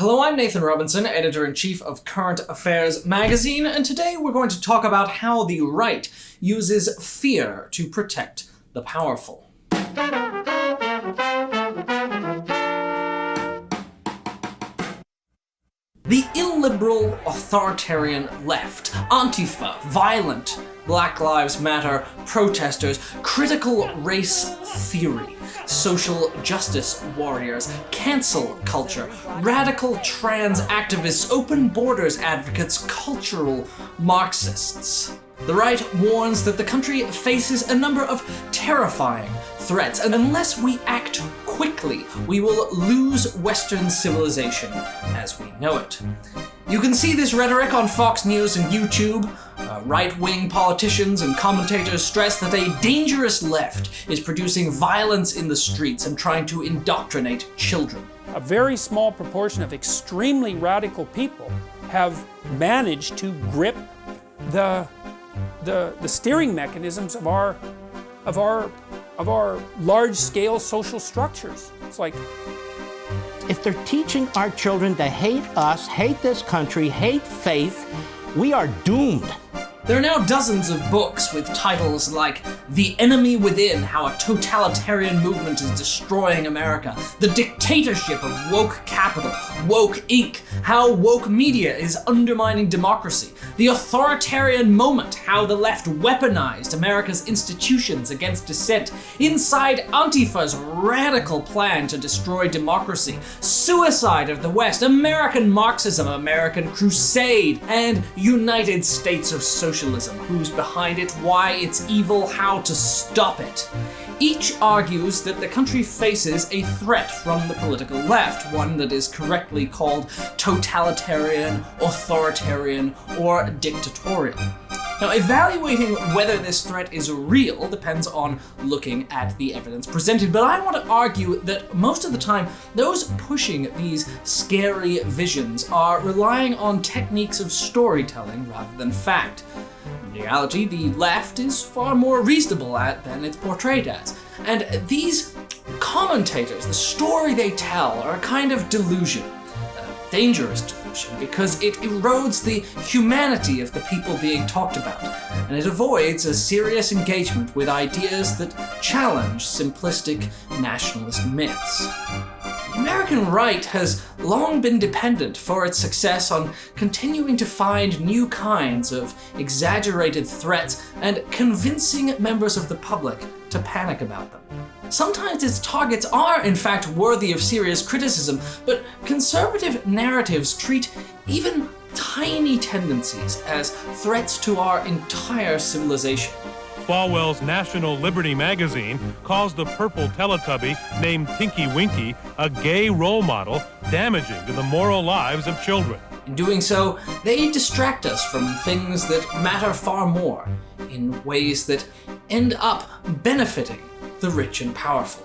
Hello, I'm Nathan Robinson, editor-in-chief of Current Affairs magazine, and today we're going to talk about how the right uses fear to protect the powerful. The illiberal, authoritarian left, Antifa, violent, Black Lives Matter protesters, critical race theory, social justice warriors, cancel culture, radical trans activists, open borders advocates, cultural Marxists. The right warns that the country faces a number of terrifying threats, and unless we act quickly, we will lose Western civilization as we know it. You can see this rhetoric on Fox News and YouTube. Right-wing politicians and commentators stress that a dangerous left is producing violence in the streets and trying to indoctrinate children. A very small proportion of extremely radical people have managed to grip the steering mechanisms of our large-scale social structures. It's like, if they're teaching our children to hate us, hate this country, hate faith, we are doomed. There are now dozens of books with titles like The Enemy Within, How a Totalitarian Movement is Destroying America, The Dictatorship of Woke Capital, Woke Inc., How Woke Media is Undermining Democracy, The Authoritarian Moment, How the Left Weaponized America's Institutions Against Dissent, Inside Antifa's Radical Plan to Destroy Democracy, Suicide of the West, American Marxism, American Crusade, and United States of Socialism, who's behind it, why it's evil, how to stop it. Each argues that the country faces a threat from the political left, one that is correctly called totalitarian, authoritarian, or dictatorial. Now, evaluating whether this threat is real depends on looking at the evidence presented, but I want to argue that most of the time, those pushing these scary visions are relying on techniques of storytelling rather than fact. In reality, the left is far more reasonable at than it's portrayed as. And these commentators, the story they tell, are a kind of delusion, a dangerous delusion, because it erodes the humanity of the people being talked about, and it avoids a serious engagement with ideas that challenge simplistic nationalist myths. The American right has long been dependent for its success on continuing to find new kinds of exaggerated threats and convincing members of the public to panic about them. Sometimes its targets are, in fact, worthy of serious criticism, but conservative narratives treat even tiny tendencies as threats to our entire civilization. Falwell's National Liberty magazine calls the purple Teletubby named Tinky Winky a gay role model, damaging to the moral lives of children. In doing so, they distract us from things that matter far more, in ways that end up benefiting the rich and powerful.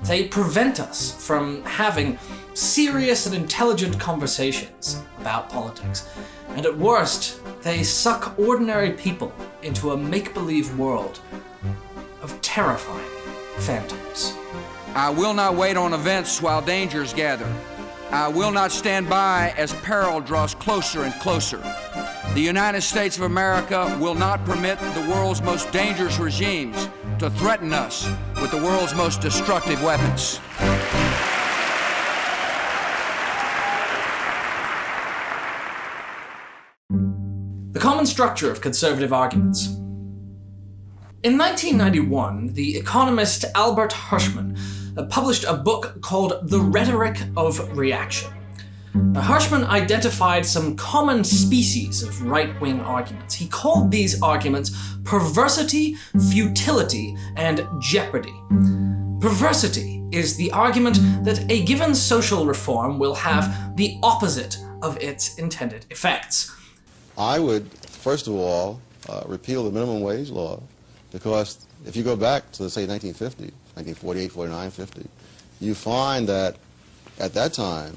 They prevent us from having serious and intelligent conversations about politics, and at worst, they suck ordinary people into a make-believe world of terrifying phantoms. I will not wait on events while dangers gather. I will not stand by as peril draws closer and closer. The United States of America will not permit the world's most dangerous regimes to threaten us with the world's most destructive weapons. The common structure of conservative arguments. In 1991, the economist Albert Hirschman published a book called The Rhetoric of Reaction. Hirschman identified some common species of right-wing arguments. He called these arguments perversity, futility, and jeopardy. Perversity is the argument that a given social reform will have the opposite of its intended effects. I would, first of all, repeal the minimum wage law, because if you go back to, say, 1950, 1948, 49, 50, you find that at that time,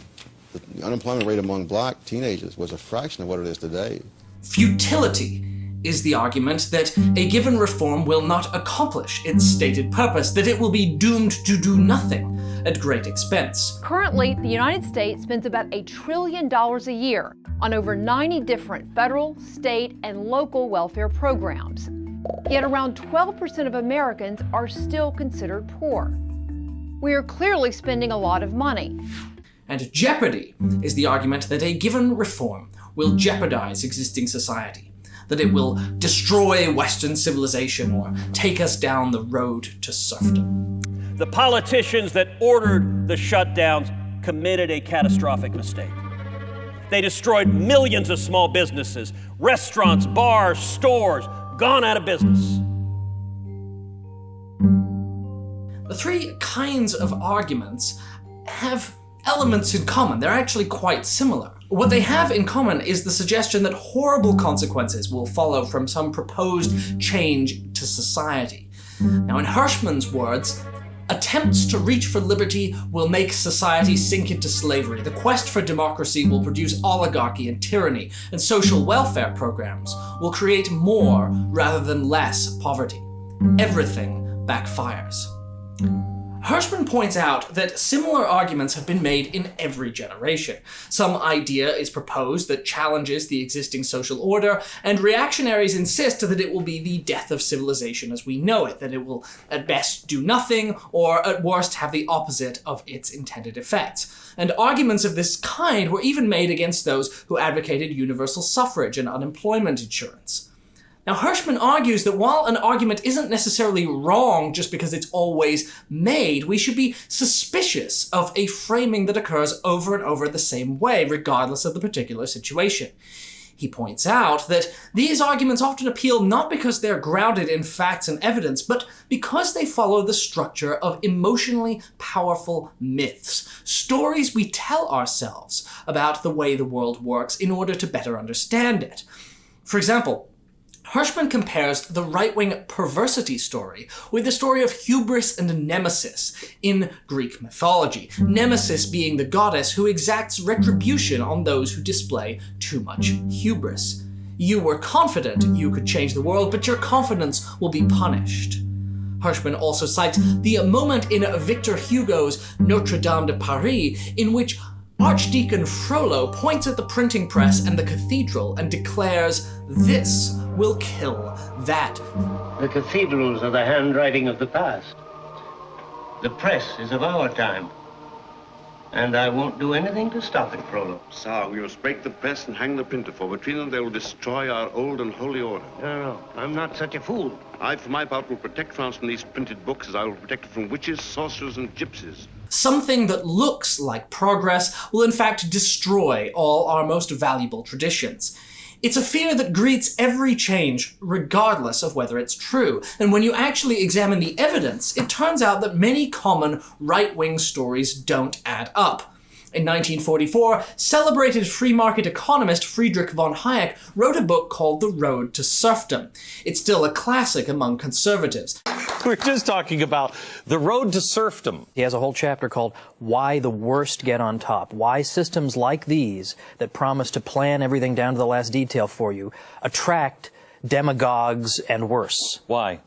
the unemployment rate among black teenagers was a fraction of what it is today. Futility is the argument that a given reform will not accomplish its stated purpose, that it will be doomed to do nothing. at great expense. Currently, the United States spends about $1 trillion a year on over 90 different federal, state, and local welfare programs. Yet around 12% of Americans are still considered poor. We are clearly spending a lot of money. And jeopardy is the argument that a given reform will jeopardize existing society, that it will destroy Western civilization or take us down the road to serfdom. The politicians that ordered the shutdowns committed a catastrophic mistake. They destroyed millions of small businesses, restaurants, bars, stores, gone out of business. The three kinds of arguments have elements in common. They're actually quite similar. What they have in common is the suggestion that horrible consequences will follow from some proposed change to society. Now, in Hirschman's words, attempts to reach for liberty will make society sink into slavery. The quest for democracy will produce oligarchy and tyranny, and social welfare programs will create more rather than less poverty. Everything backfires. Hirschman points out that similar arguments have been made in every generation. Some idea is proposed that challenges the existing social order, and reactionaries insist that it will be the death of civilization as we know it, that it will at best do nothing, or at worst have the opposite of its intended effects. And arguments of this kind were even made against those who advocated universal suffrage and unemployment insurance. Now, Hirschman argues that while an argument isn't necessarily wrong just because it's always made, we should be suspicious of a framing that occurs over and over the same way, regardless of the particular situation. He points out that these arguments often appeal not because they're grounded in facts and evidence, but because they follow the structure of emotionally powerful myths, stories we tell ourselves about the way the world works in order to better understand it. For example, Hirschman compares the right-wing perversity story with the story of hubris and nemesis in Greek mythology, nemesis being the goddess who exacts retribution on those who display too much hubris. You were confident you could change the world, but your confidence will be punished. Hirschman also cites the moment in Victor Hugo's Notre Dame de Paris in which Archdeacon Frollo points at the printing press and the cathedral and declares, "This will kill that." The cathedrals are the handwriting of the past. The press is of our time. And I won't do anything to stop it, Frollo. Sir, we must break the press and hang the printer, for between them they will destroy our old and holy order. No, I'm not such a fool. I, for my part, will protect France from these printed books as I will protect it from witches, sorcerers, and gypsies. Something that looks like progress will in fact destroy all our most valuable traditions. It's a fear that greets every change, regardless of whether it's true. And when you actually examine the evidence, it turns out that many common right-wing stories don't add up. In 1944, celebrated free market economist Friedrich von Hayek wrote a book called The Road to Serfdom. It's still a classic among conservatives. We're just talking about the road to serfdom. He has a whole chapter called Why the Worst Get on Top. Why systems like these that promise to plan everything down to the last detail for you attract demagogues and worse. Why?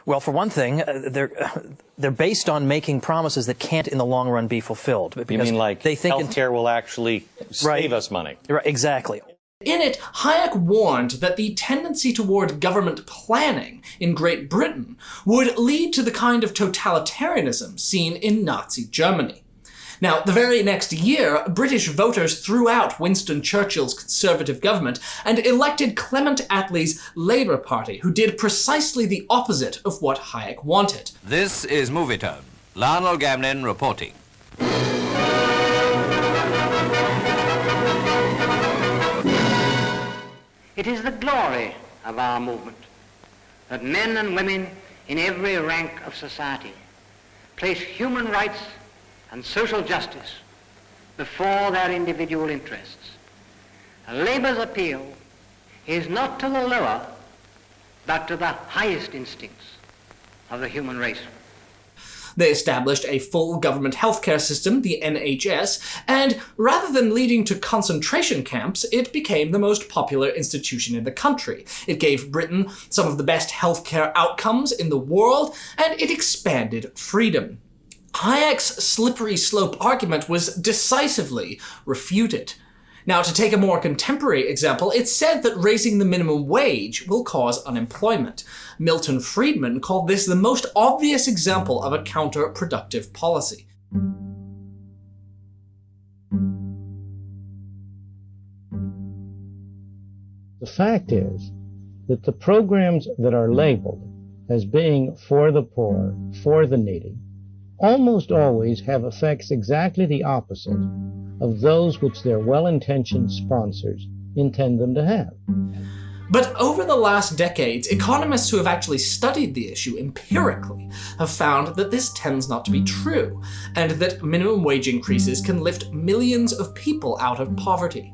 Well, for one thing, they're based on making promises that can't in the long run be fulfilled. You mean like they think healthcare will actually save us money? Right, exactly. In it, Hayek warned that the tendency toward government planning in Great Britain would lead to the kind of totalitarianism seen in Nazi Germany. Now, the very next year, British voters threw out Winston Churchill's Conservative government and elected Clement Attlee's Labour Party, who did precisely the opposite of what Hayek wanted. This is Movie Tone. Lionel Gamlin reporting. It is the glory of our movement that men and women in every rank of society place human rights and social justice before their individual interests. Labour's appeal is not to the lower, but to the highest instincts of the human race. They established a full government healthcare system, the NHS, and rather than leading to concentration camps, it became the most popular institution in the country. It gave Britain some of the best healthcare outcomes in the world, and it expanded freedom. Hayek's slippery slope argument was decisively refuted. Now, to take a more contemporary example, it's said that raising the minimum wage will cause unemployment. Milton Friedman called this the most obvious example of a counterproductive policy. The fact is that the programs that are labeled as being for the poor, for the needy, almost always have effects exactly the opposite of those which their well-intentioned sponsors intend them to have. But over the last decades, economists who have actually studied the issue empirically have found that this tends not to be true, and that minimum wage increases can lift millions of people out of poverty.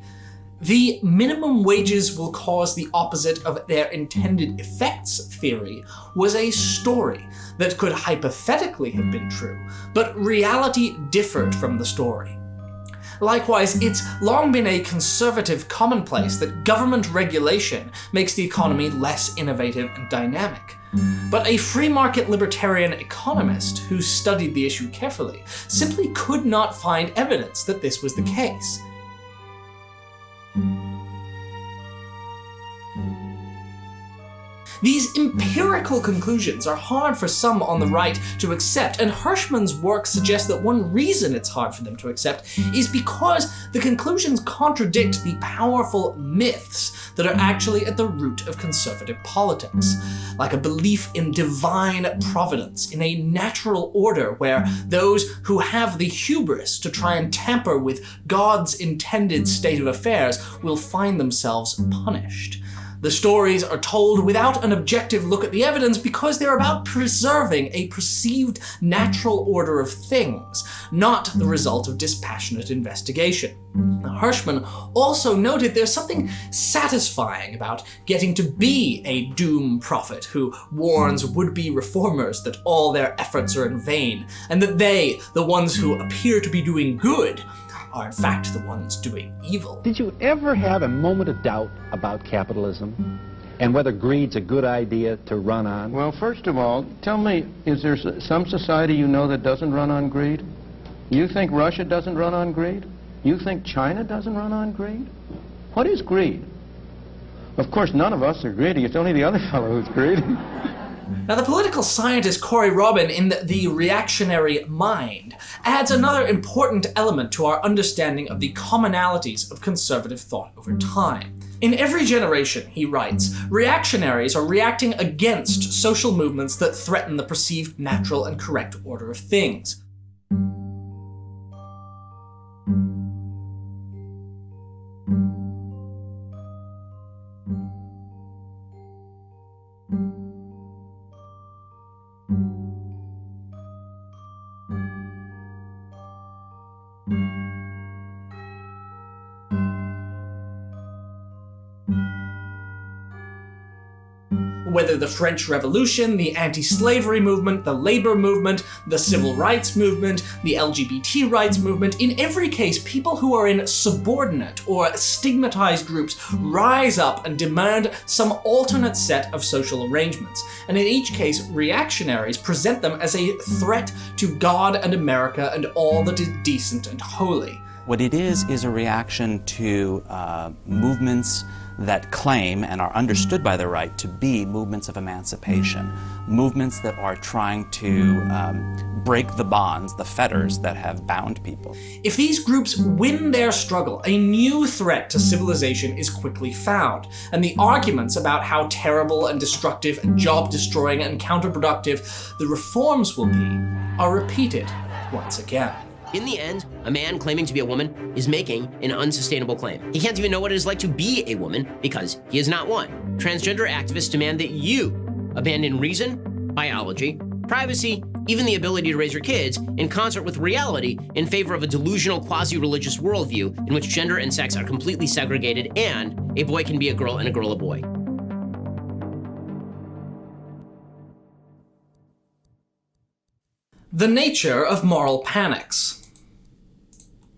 The minimum wages will cause the opposite of their intended effects theory was a story that could hypothetically have been true, but reality differed from the story. Likewise, it's long been a conservative commonplace that government regulation makes the economy less innovative and dynamic. But a free market libertarian economist who studied the issue carefully simply could not find evidence that this was the case. These empirical conclusions are hard for some on the right to accept, and Hirschman's work suggests that one reason it's hard for them to accept is because the conclusions contradict the powerful myths that are actually at the root of conservative politics, like a belief in divine providence, in a natural order where those who have the hubris to try and tamper with God's intended state of affairs will find themselves punished. The stories are told without an objective look at the evidence because they're about preserving a perceived natural order of things, not the result of dispassionate investigation. Hirschman also noted there's something satisfying about getting to be a doom prophet who warns would-be reformers that all their efforts are in vain, and that they, the ones who appear to be doing good, are in fact the ones doing evil. Did you ever have a moment of doubt about capitalism and whether greed's a good idea to run on? Well, first of all, tell me, is there some society you know that doesn't run on greed? You think Russia doesn't run on greed? You think China doesn't run on greed? What is greed? Of course, none of us are greedy. It's only the other fellow who's greedy. Now, the political scientist Corey Robin in The Reactionary Mind adds another important element to our understanding of the commonalities of conservative thought over time. In every generation, he writes, reactionaries are reacting against social movements that threaten the perceived natural and correct order of things. Whether the French Revolution, the anti-slavery movement, the labor movement, the civil rights movement, the LGBT rights movement, in every case, people who are in subordinate or stigmatized groups rise up and demand some alternate set of social arrangements. And in each case, reactionaries present them as a threat to God and America and all that is decent and holy. What it is a reaction to movements that claim and are understood by the right to be movements of emancipation, movements that are trying to break the bonds, the fetters that have bound people. If these groups win their struggle, a new threat to civilization is quickly found, and the arguments about how terrible and destructive and job-destroying and counterproductive the reforms will be are repeated once again. In the end, a man claiming to be a woman is making an unsustainable claim. He can't even know what it is like to be a woman because he is not one. Transgender activists demand that you abandon reason, biology, privacy, even the ability to raise your kids in concert with reality in favor of a delusional quasi-religious worldview in which gender and sex are completely segregated and a boy can be a girl and a girl a boy. The nature of moral panics.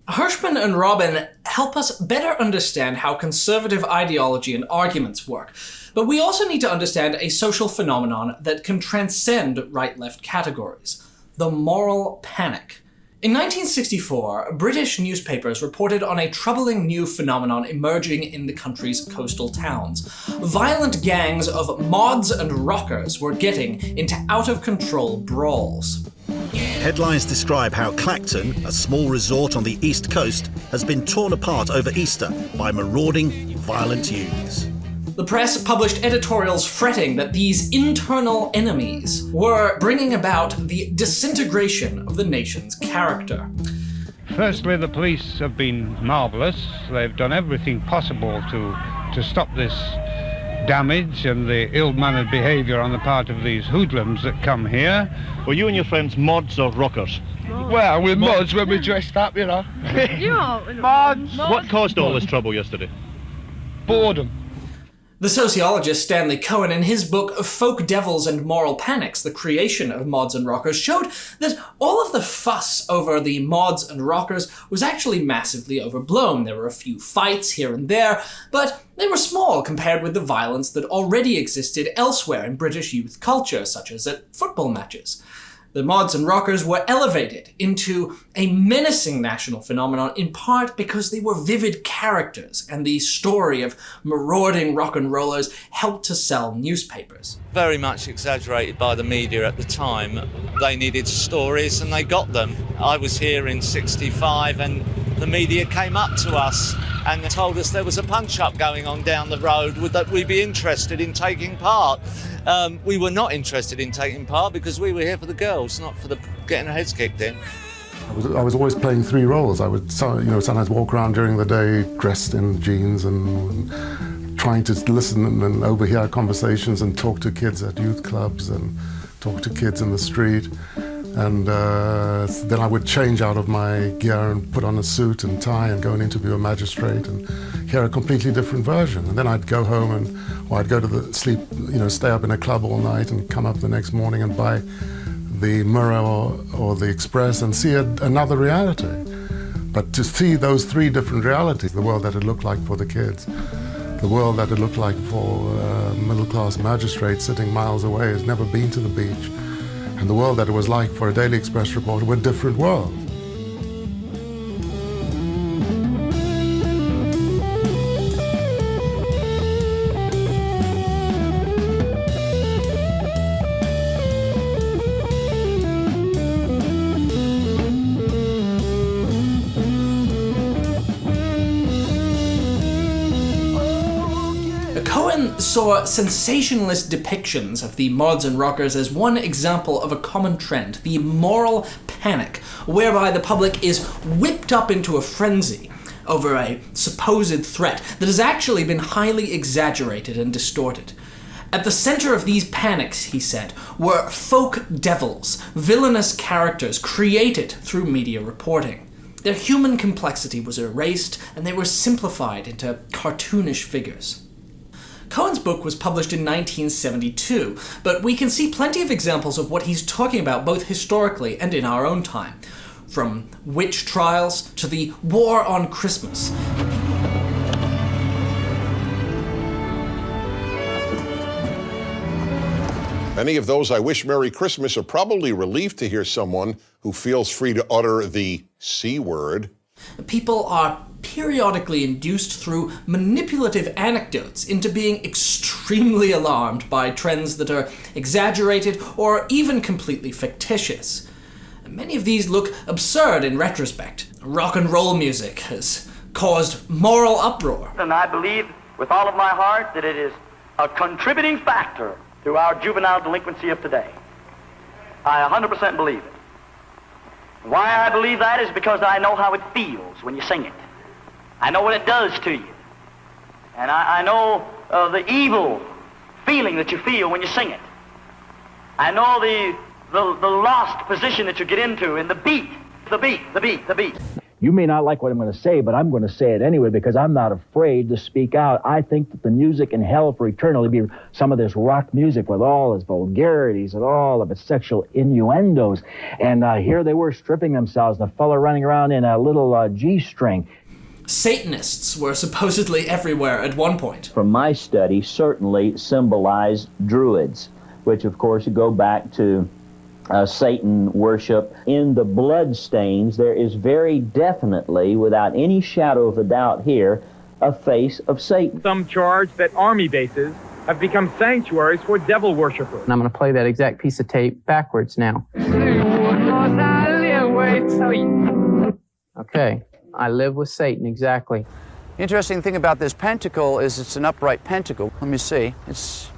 Hirschman and Robin help us better understand how conservative ideology and arguments work, but we also need to understand a social phenomenon that can transcend right-left categories. the moral panic. In 1964, British newspapers reported on a troubling new phenomenon emerging in the country's coastal towns. Violent gangs of mods and rockers were getting into out-of-control brawls. Headlines describe how Clacton, a small resort on the east coast, has been torn apart over Easter by marauding, violent youths. The press published editorials fretting that these internal enemies were bringing about the disintegration of the nation's character. Firstly, the police have been marvellous. They've done everything possible to stop this damage and the ill-mannered behaviour on the part of these hoodlums that come here. Were you and your friends mods or rockers? Well, we're mods when we're dressed up, you know. Mods! What caused all this trouble yesterday? Boredom. The sociologist Stanley Cohen, in his book Folk Devils and Moral Panics, The Creation of Mods and Rockers, showed that all of the fuss over the mods and rockers was actually massively overblown. There were a few fights here and there, but they were small compared with the violence that already existed elsewhere in British youth culture, such as at football matches. The mods and rockers were elevated into a menacing national phenomenon in part because they were vivid characters and the story of marauding rock and rollers helped to sell newspapers. Very much exaggerated by the media at the time. They needed stories and they got them. I was here in '65 and the media came up to us and told us there was a punch-up going on down the road, that we'd be interested in taking part. We were not interested in taking part because we were here for the girls, not for getting our heads kicked in. I was always playing three roles. I would sometimes walk around during the day dressed in jeans and trying to listen and overhear conversations and talk to kids at youth clubs and talk to kids in the street. And then I would change out of my gear and put on a suit and tie and go and interview a magistrate and hear a completely different version. And then I'd go home or I'd go to stay up in a club all night and come up the next morning and buy the Mirror or the Express and see another reality. But to see those three different realities, the world that it looked like for the kids, the world that it looked like for middle-class magistrates sitting miles away who's never been to the beach, and the world that it was like for a Daily Express reporter were different worlds. Cohen saw sensationalist depictions of the mods and rockers as one example of a common trend, the moral panic, whereby the public is whipped up into a frenzy over a supposed threat that has actually been highly exaggerated and distorted. At the center of these panics, he said, were folk devils, villainous characters created through media reporting. Their human complexity was erased, and they were simplified into cartoonish figures. Cohen's book was published in 1972, but we can see plenty of examples of what he's talking about both historically and in our own time. From witch trials to the War on Christmas. Many of those I wish Merry Christmas are probably relieved to hear someone who feels free to utter the C word. People are periodically induced through manipulative anecdotes into being extremely alarmed by trends that are exaggerated or even completely fictitious. Many of these look absurd in retrospect. Rock and roll music has caused moral uproar. And I believe with all of my heart that it is a contributing factor to our juvenile delinquency of today. I 100% believe it. Why I believe that is because I know how it feels when you sing it. I know what it does to you. And I know the evil feeling that you feel when you sing it. I know the lost position that you get into in the beat. You may not like what I'm going to say, but I'm going to say it anyway because I'm not afraid to speak out. I think that the music in hell for eternity be some of this rock music with all its vulgarities and all of its sexual innuendos. And here they were stripping themselves, the fella running around in a little G-string. Satanists were supposedly everywhere at one point. From my study, certainly symbolize druids, which of course go back to Satan worship. In the blood stains, there is very definitely, without any shadow of a doubt here, a face of Satan. Some charge that army bases have become sanctuaries for devil worshippers. And I'm going to play that exact piece of tape backwards now. Okay, I live with Satan, exactly. Interesting thing about this pentacle is it's an upright pentacle. Let me see. It's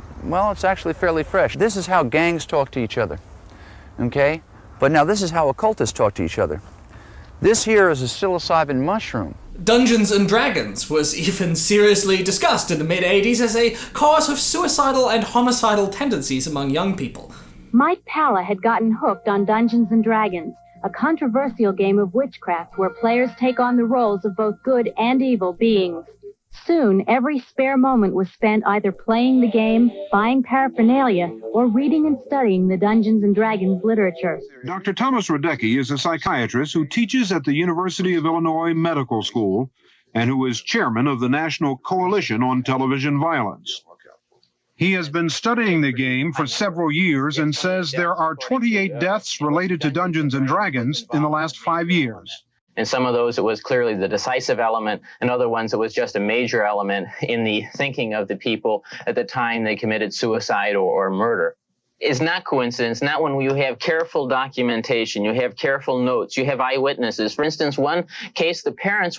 actually fairly fresh. This is how gangs talk to each other, okay? But now this is how occultists talk to each other. This here is a psilocybin mushroom. Dungeons and Dragons was even seriously discussed in the mid-'80s as a cause of suicidal and homicidal tendencies among young people. Mike Palla had gotten hooked on Dungeons and Dragons, a controversial game of witchcraft where players take on the roles of both good and evil beings. Soon, every spare moment was spent either playing the game, buying paraphernalia, or reading and studying the Dungeons and Dragons literature. Dr. Thomas Radecki is a psychiatrist who teaches at the University of Illinois Medical School and who is chairman of the National Coalition on Television Violence. He has been studying the game for several years and says there are 28 deaths related to Dungeons and Dragons in the last 5 years. In some of those, it was clearly the decisive element. In other ones, it was just a major element in the thinking of the people at the time they committed suicide or murder. It's not coincidence, not when you have careful documentation, you have careful notes, you have eyewitnesses. For instance, one case, the parents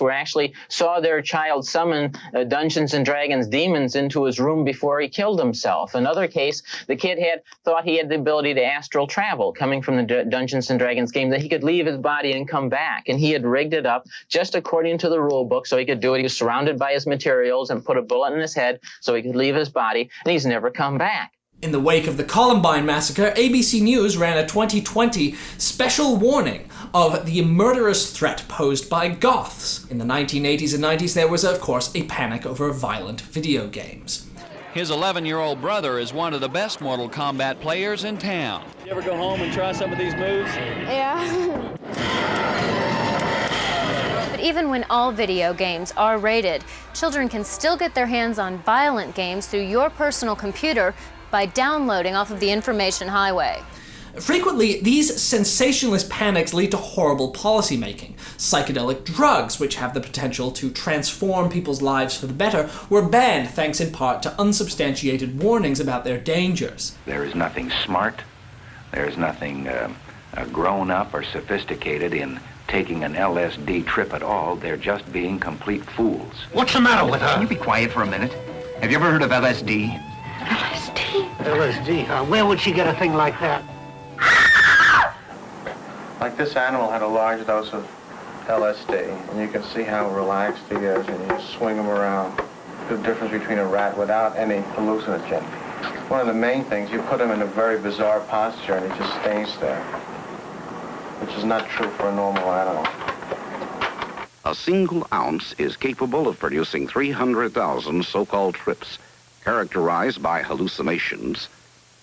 saw their child summon Dungeons and Dragons demons into his room before he killed himself. Another case, the kid thought he had the ability to astral travel coming from the Dungeons and Dragons game, that he could leave his body and come back. And he had rigged it up just according to the rule book so he could do it. He was surrounded by his materials and put a bullet in his head so he could leave his body, and he's never come back. In the wake of the Columbine massacre, ABC News ran a 2020 special warning of the murderous threat posed by goths. In the 1980s and 90s, there was, of course, a panic over violent video games. His 11-year-old brother is one of the best Mortal Kombat players in town. You ever go home and try some of these moves? Yeah. But even when all video games are rated, children can still get their hands on violent games through your personal computer by downloading off of the information highway. Frequently, these sensationalist panics lead to horrible policymaking. Psychedelic drugs, which have the potential to transform people's lives for the better, were banned thanks in part to unsubstantiated warnings about their dangers. There is nothing smart, there is nothing grown up or sophisticated in taking an LSD trip at all. They're just being complete fools. What's the matter with her? Can you be quiet for a minute? Have you ever heard of LSD? LSD, huh? Where would she get a thing like that? Like this animal had a large dose of LSD, and you can see how relaxed he is, and you swing him around. The difference between a rat without any hallucinogen. One of the main things, you put him in a very bizarre posture, and he just stays there, which is not true for a normal animal. A single ounce is capable of producing 300,000 so-called trips, characterized by hallucinations,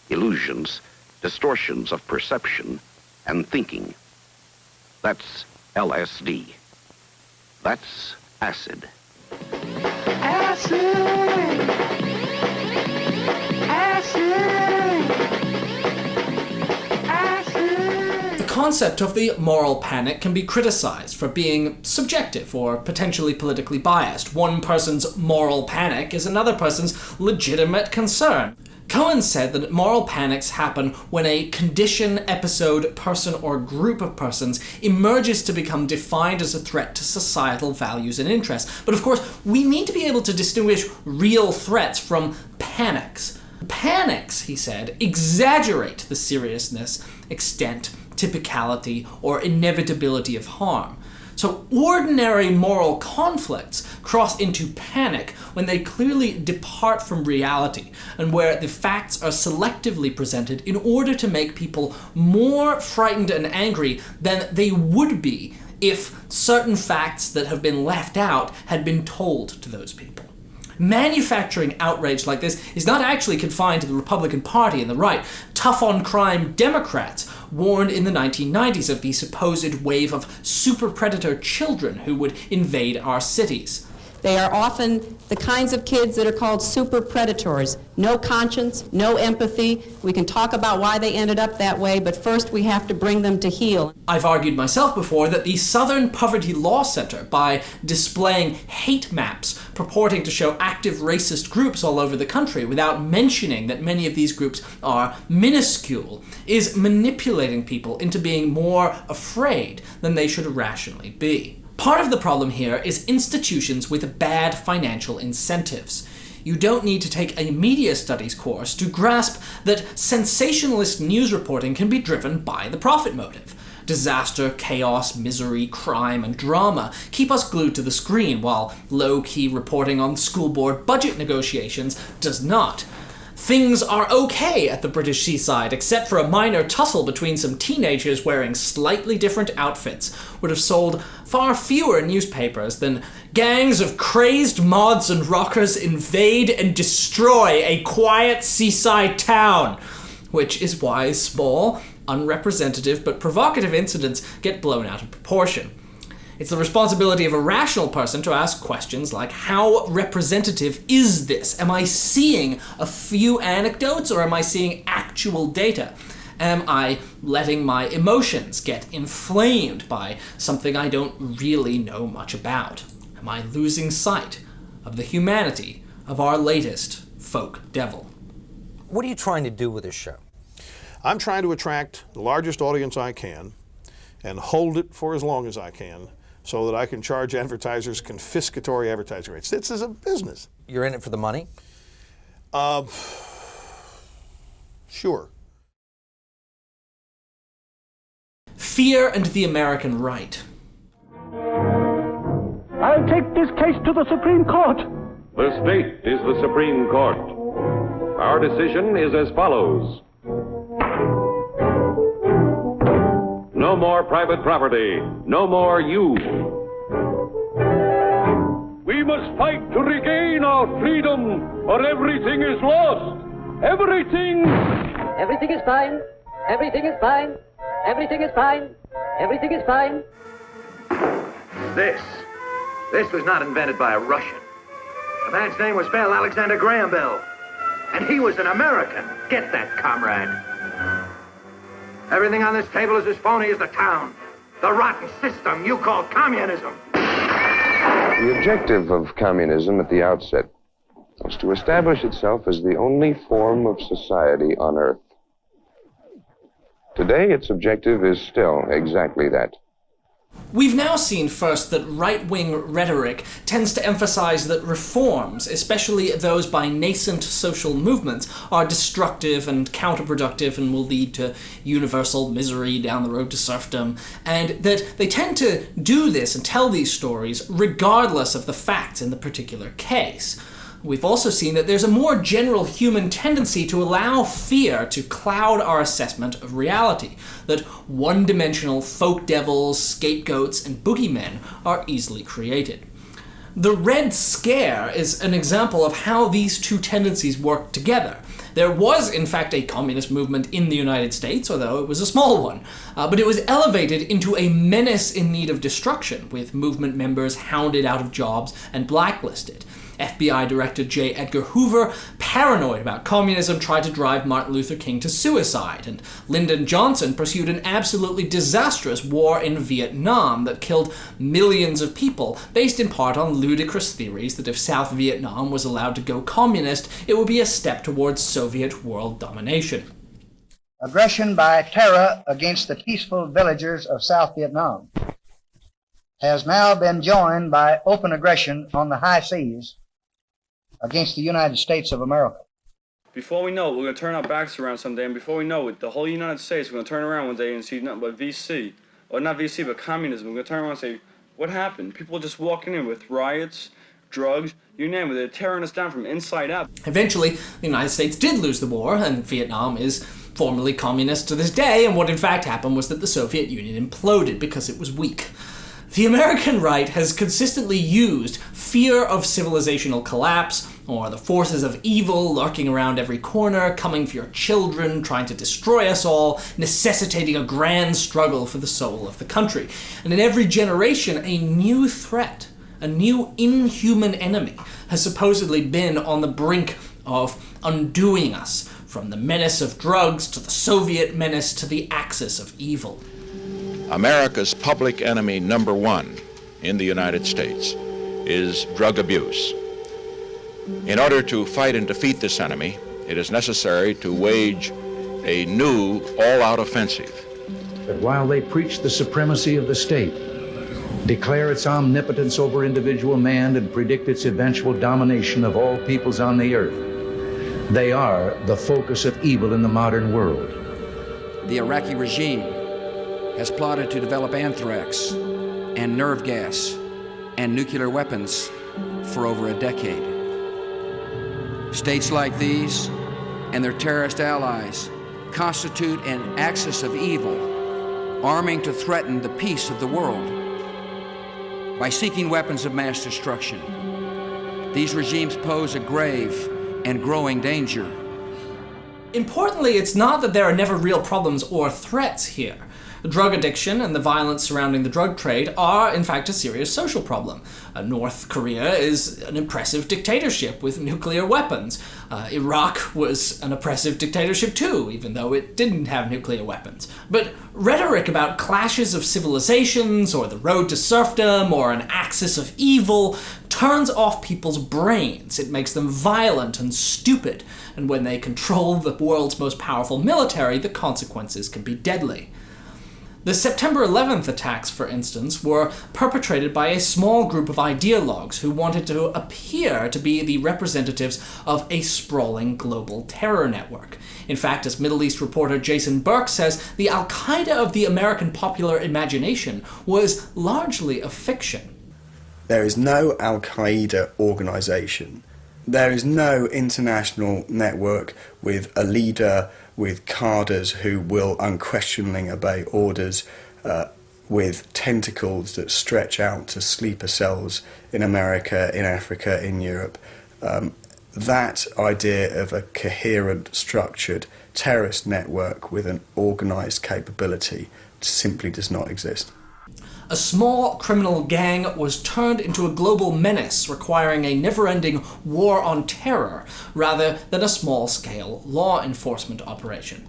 illusions, distortions of perception, and thinking. That's LSD. That's acid. Acid! Acid! Acid! The concept of the moral panic can be criticized for being subjective or potentially politically biased. One person's moral panic is another person's legitimate concern. Cohen said that moral panics happen when a condition, episode, person, or group of persons emerges to become defined as a threat to societal values and interests. But of course, we need to be able to distinguish real threats from panics. Panics, he said, exaggerate the seriousness, extent, typicality, or inevitability of harm. So ordinary moral conflicts cross into panic when they clearly depart from reality and where the facts are selectively presented in order to make people more frightened and angry than they would be if certain facts that have been left out had been told to those people. Manufacturing outrage like this is not actually confined to the Republican Party and the right. Tough-on-crime Democrats warned in the 1990s of the supposed wave of super predator children who would invade our cities. They are often the kinds of kids that are called super predators. No conscience, no empathy. We can talk about why they ended up that way, but first we have to bring them to heel. I've argued myself before that the Southern Poverty Law Center, by displaying hate maps purporting to show active racist groups all over the country without mentioning that many of these groups are minuscule, is manipulating people into being more afraid than they should rationally be. Part of the problem here is institutions with bad financial incentives. You don't need to take a media studies course to grasp that sensationalist news reporting can be driven by the profit motive. Disaster, chaos, misery, crime, and drama keep us glued to the screen, while low-key reporting on school board budget negotiations does not. Things are okay at the British seaside, except for a minor tussle between some teenagers wearing slightly different outfits would have sold far fewer newspapers than gangs of crazed mods and rockers invade and destroy a quiet seaside town, which is why small, unrepresentative, but provocative incidents get blown out of proportion. It's the responsibility of a rational person to ask questions like, how representative is this? Am I seeing a few anecdotes, or am I seeing actual data? Am I letting my emotions get inflamed by something I don't really know much about? Am I losing sight of the humanity of our latest folk devil? What are you trying to do with this show? I'm trying to attract the largest audience I can and hold it for as long as I can, so that I can charge advertisers confiscatory advertising rates. This is a business. You're in it for the money? Sure. Fear and the American right. I'll take this case to the Supreme Court. The state is the Supreme Court. Our decision is as follows. No more private property. No more you. We must fight to regain our freedom, or everything is lost. Everything. Everything is fine. Everything is fine. Everything is fine. Everything is fine. This was not invented by a Russian. The man's name was Bell, Alexander Graham Bell. And he was an American. Get that, comrade. Everything on this table is as phony as the town. The rotten system you call communism. The objective of communism at the outset was to establish itself as the only form of society on Earth. Today, its objective is still exactly that. We've now seen first that right-wing rhetoric tends to emphasize that reforms, especially those by nascent social movements, are destructive and counterproductive and will lead to universal misery down the road to serfdom, and that they tend to do this and tell these stories regardless of the facts in the particular case. We've also seen that there's a more general human tendency to allow fear to cloud our assessment of reality, that one-dimensional folk devils, scapegoats, and boogeymen are easily created. The Red Scare is an example of how these two tendencies work together. There was, in fact, a communist movement in the United States, although it was a small one, but it was elevated into a menace in need of destruction, with movement members hounded out of jobs and blacklisted. FBI Director J. Edgar Hoover, paranoid about communism, tried to drive Martin Luther King to suicide, and Lyndon Johnson pursued an absolutely disastrous war in Vietnam that killed millions of people, based in part on ludicrous theories that if South Vietnam was allowed to go communist, it would be a step towards Soviet world domination. Aggression by terror against the peaceful villagers of South Vietnam has now been joined by open aggression on the high seas against the United States of America. Before we know it, we're going to turn our backs around someday, and before we know it, the whole United States, we're going to turn around one day and see nothing but VC. Or not VC, but communism. We're going to turn around and say, what happened? People just walking in with riots, drugs, you name it. They're tearing us down from inside out. Eventually, the United States did lose the war, and Vietnam is formally communist to this day, and what in fact happened was that the Soviet Union imploded because it was weak. The American right has consistently used fear of civilizational collapse, or the forces of evil lurking around every corner, coming for your children, trying to destroy us all, necessitating a grand struggle for the soul of the country. And in every generation, a new threat, a new inhuman enemy has supposedly been on the brink of undoing us, from the menace of drugs to the Soviet menace to the axis of evil. America's public enemy number one in the United States is drug abuse. In order to fight and defeat this enemy, it is necessary to wage a new all-out offensive. But while they preach the supremacy of the state, declare its omnipotence over individual man, and predict its eventual domination of all peoples on the earth, they are the focus of evil in the modern world. The Iraqi regime has plotted to develop anthrax and nerve gas and nuclear weapons for over a decade. States like these and their terrorist allies constitute an axis of evil, arming to threaten the peace of the world. By seeking weapons of mass destruction, these regimes pose a grave and growing danger. Importantly, it's not that there are never real problems or threats here. Drug addiction and the violence surrounding the drug trade are, in fact, a serious social problem. North Korea is an oppressive dictatorship with nuclear weapons. Iraq was an oppressive dictatorship too, even though it didn't have nuclear weapons. But rhetoric about clashes of civilizations, or the road to serfdom, or an axis of evil, turns off people's brains. It makes them violent and stupid, and when they control the world's most powerful military, the consequences can be deadly. The September 11th attacks, for instance, were perpetrated by a small group of ideologues who wanted to appear to be the representatives of a sprawling global terror network. In fact, as Middle East reporter Jason Burke says, the Al-Qaeda of the American popular imagination was largely a fiction. There is no Al-Qaeda organization. There is no international network with a leader, with cadres who will unquestioningly obey orders, with tentacles that stretch out to sleeper cells in America, in Africa, in Europe. That idea of a coherent, structured terrorist network with an organized capability simply does not exist. A small criminal gang was turned into a global menace, requiring a never-ending war on terror rather than a small-scale law enforcement operation.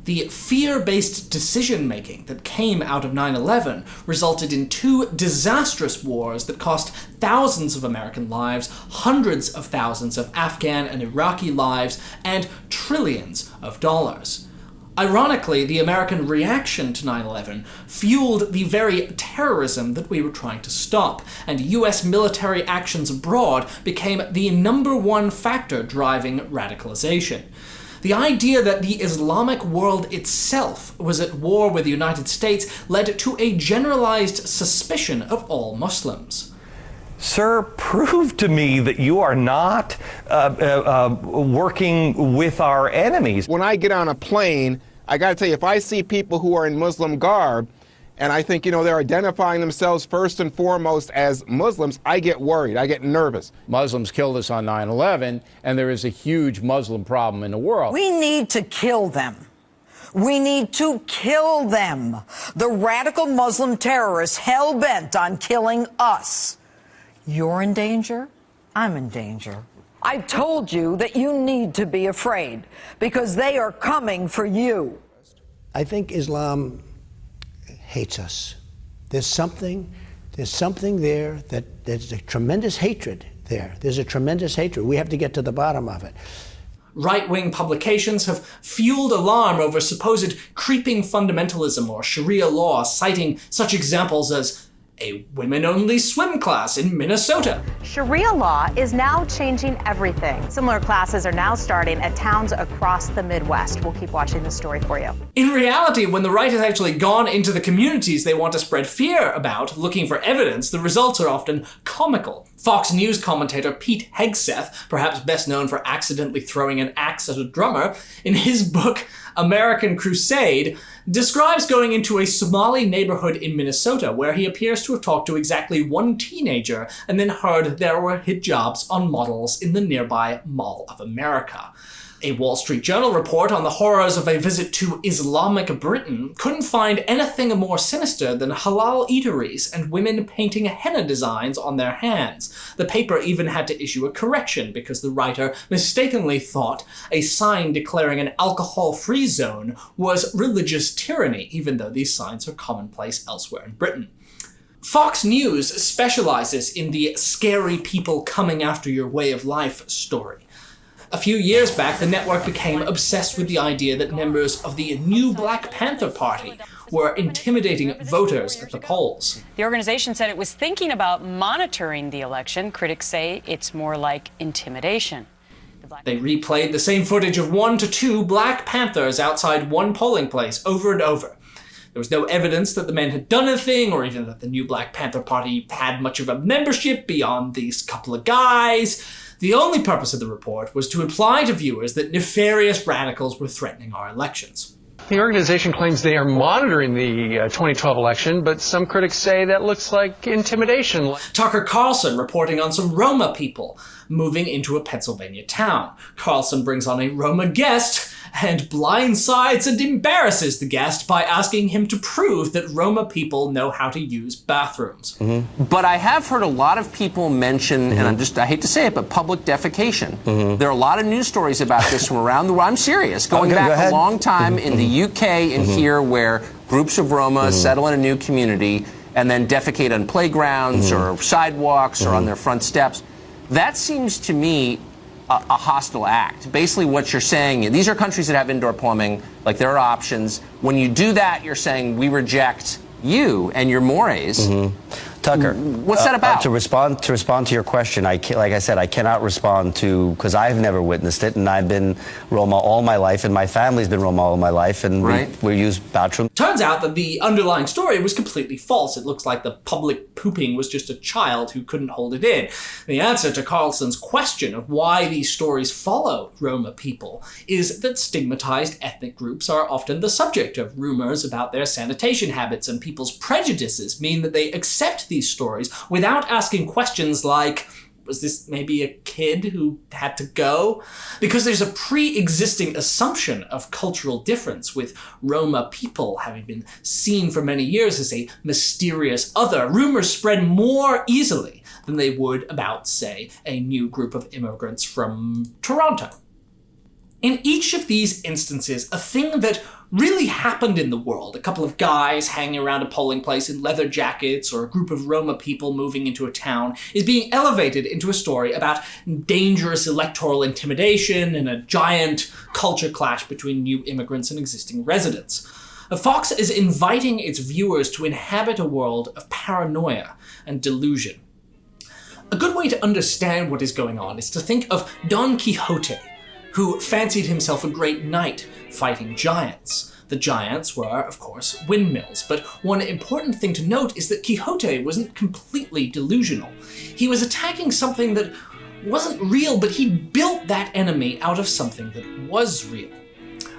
The fear-based decision-making that came out of 9/11 resulted in 2 disastrous wars that cost thousands of American lives, hundreds of thousands of Afghan and Iraqi lives, and trillions of dollars. Ironically, the American reaction to 9/11 fueled the very terrorism that we were trying to stop, and US military actions abroad became the #1 factor driving radicalization. The idea that the Islamic world itself was at war with the United States led to a generalized suspicion of all Muslims. Sir, prove to me that you are not working with our enemies. When I get on a plane, I got to tell you, if I see people who are in Muslim garb, and I think, they're identifying themselves first and foremost as Muslims, I get worried. I get nervous. Muslims killed us on 9/11, and there is a huge Muslim problem in the world. We need to kill them. We need to kill them. The radical Muslim terrorists hell-bent on killing us. You're in danger. I'm in danger. I've told you that you need to be afraid because they are coming for you. I think Islam hates us. There's something there that there's a tremendous hatred there. There's a tremendous hatred. We have to get to the bottom of it. Right-wing publications have fueled alarm over supposed creeping fundamentalism or Sharia law, citing such examples as a women-only swim class in Minnesota. Sharia law is now changing everything. Similar classes are now starting at towns across the Midwest. We'll keep watching this story for you. In reality, when the right has actually gone into the communities they want to spread fear about, looking for evidence, the results are often comical. Fox News commentator Pete Hegseth, perhaps best known for accidentally throwing an axe at a drummer, in his book American Crusade, describes going into a Somali neighborhood in Minnesota where he appears to have talked to exactly one teenager and then heard there were hijabs on models in the nearby Mall of America. A Wall Street Journal report on the horrors of a visit to Islamic Britain couldn't find anything more sinister than halal eateries and women painting henna designs on their hands. The paper even had to issue a correction because the writer mistakenly thought a sign declaring an alcohol-free zone was religious tyranny, even though these signs are commonplace elsewhere in Britain. Fox News specializes in the scary people coming after your way of life story. A few years back, the network became obsessed with the idea that members of the new Black Panther Party were intimidating voters at the polls. The organization said it was thinking about monitoring the election. Critics say it's more like intimidation. They replayed the same footage of 1 to 2 Black Panthers outside one polling place over and over. There was no evidence that the men had done anything, or even that the new Black Panther Party had much of a membership beyond these couple of guys. The only purpose of the report was to imply to viewers that nefarious radicals were threatening our elections. The organization claims they are monitoring the 2012 election, but some critics say that looks like intimidation. Tucker Carlson reporting on some Roma people moving into a Pennsylvania town. Carlson brings on a Roma guest and blindsides and embarrasses the guest by asking him to prove that Roma people know how to use bathrooms. But I have heard a lot of people mention, and I hate to say it, but public defecation. There are a lot of news stories about this from around the world. I'm serious. Going back a long time in the UK and here, where groups of Roma settle in a new community and then defecate on playgrounds or sidewalks or on their front steps. That seems to me a hostile act. Basically what you're saying, these are countries that have indoor plumbing, like there are options. When you do that, you're saying we reject you and your mores. Tucker, what's that about? To respond to your question, like I said, I cannot respond to, because I've never witnessed it, and I've been Roma all my life, and my family's been Roma all my life, and we use bathrooms. Turns out that the underlying story was completely false. It looks like the public pooping was just a child who couldn't hold it in. The answer to Carlson's question of why these stories follow Roma people is that stigmatized ethnic groups are often the subject of rumors about their sanitation habits, and people's prejudices mean that they accept these stories without asking questions like, was this maybe a kid who had to go? Because there's a pre-existing assumption of cultural difference, with Roma people having been seen for many years as a mysterious other. Rumors spread more easily than they would about, say, a new group of immigrants from Toronto. In each of these instances, a thing that really happened in the world, a couple of guys hanging around a polling place in leather jackets or a group of Roma people moving into a town, is being elevated into a story about dangerous electoral intimidation and a giant culture clash between new immigrants and existing residents. Fox is inviting its viewers to inhabit a world of paranoia and delusion. A good way to understand what is going on is to think of Don Quixote, who fancied himself a great knight fighting giants. The giants were, of course, windmills, but one important thing to note is that Quixote wasn't completely delusional. He was attacking something that wasn't real, but he built that enemy out of something that was real.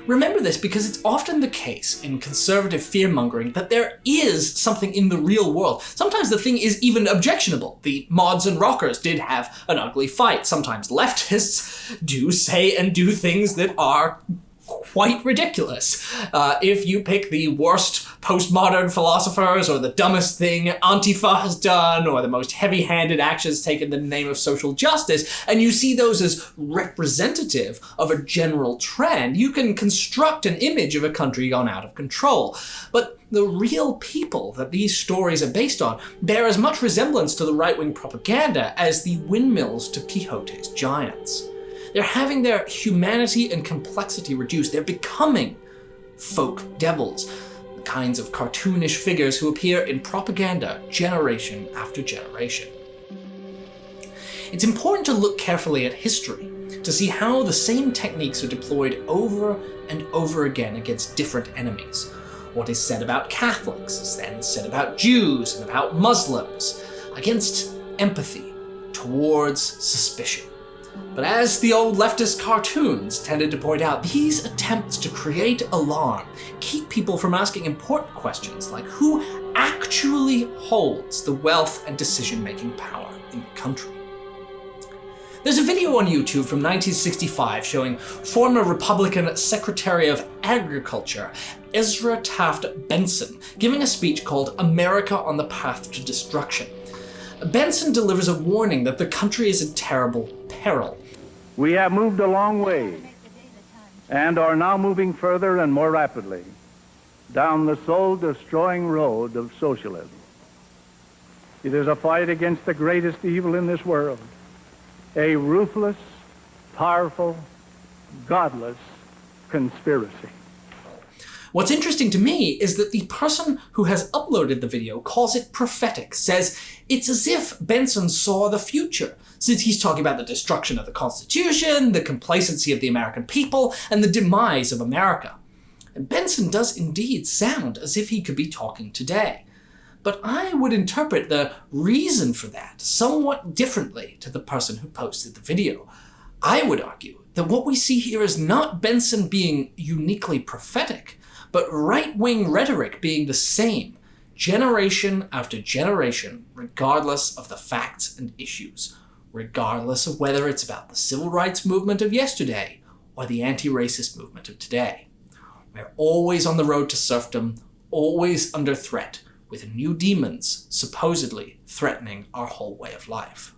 Remember this because it's often the case in conservative fear-mongering that there is something in the real world. Sometimes the thing is even objectionable. The mods and rockers did have an ugly fight. Sometimes leftists do say and do things that are quite ridiculous. If you pick the worst postmodern philosophers, or the dumbest thing Antifa has done, or the most heavy-handed actions taken in the name of social justice, and you see those as representative of a general trend, you can construct an image of a country gone out of control. But the real people that these stories are based on bear as much resemblance to the right-wing propaganda as the windmills to Quixote's giants. They're having their humanity and complexity reduced. They're becoming folk devils, the kinds of cartoonish figures who appear in propaganda generation after generation. It's important to look carefully at history to see how the same techniques are deployed over and over again against different enemies. What is said about Catholics is then said about Jews and about Muslims, against empathy, towards suspicion. But as the old leftist cartoons tended to point out, these attempts to create alarm keep people from asking important questions like who actually holds the wealth and decision-making power in the country. There's a video on YouTube from 1965 showing former Republican Secretary of Agriculture Ezra Taft Benson giving a speech called America on the Path to Destruction. Benson delivers a warning that the country is in terrible peril. We have moved a long way and are now moving further and more rapidly down the soul-destroying road of socialism. It is a fight against the greatest evil in this world, a ruthless, powerful, godless conspiracy. What's interesting to me is that the person who has uploaded the video calls it prophetic, says it's as if Benson saw the future, since he's talking about the destruction of the Constitution, the complacency of the American people, and the demise of America. And Benson does indeed sound as if he could be talking today. But I would interpret the reason for that somewhat differently to the person who posted the video. I would argue that what we see here is not Benson being uniquely prophetic, but right-wing rhetoric being the same, generation after generation, regardless of the facts and issues, regardless of whether it's about the civil rights movement of yesterday or the anti-racist movement of today. We're always on the road to serfdom, always under threat, with new demons supposedly threatening our whole way of life.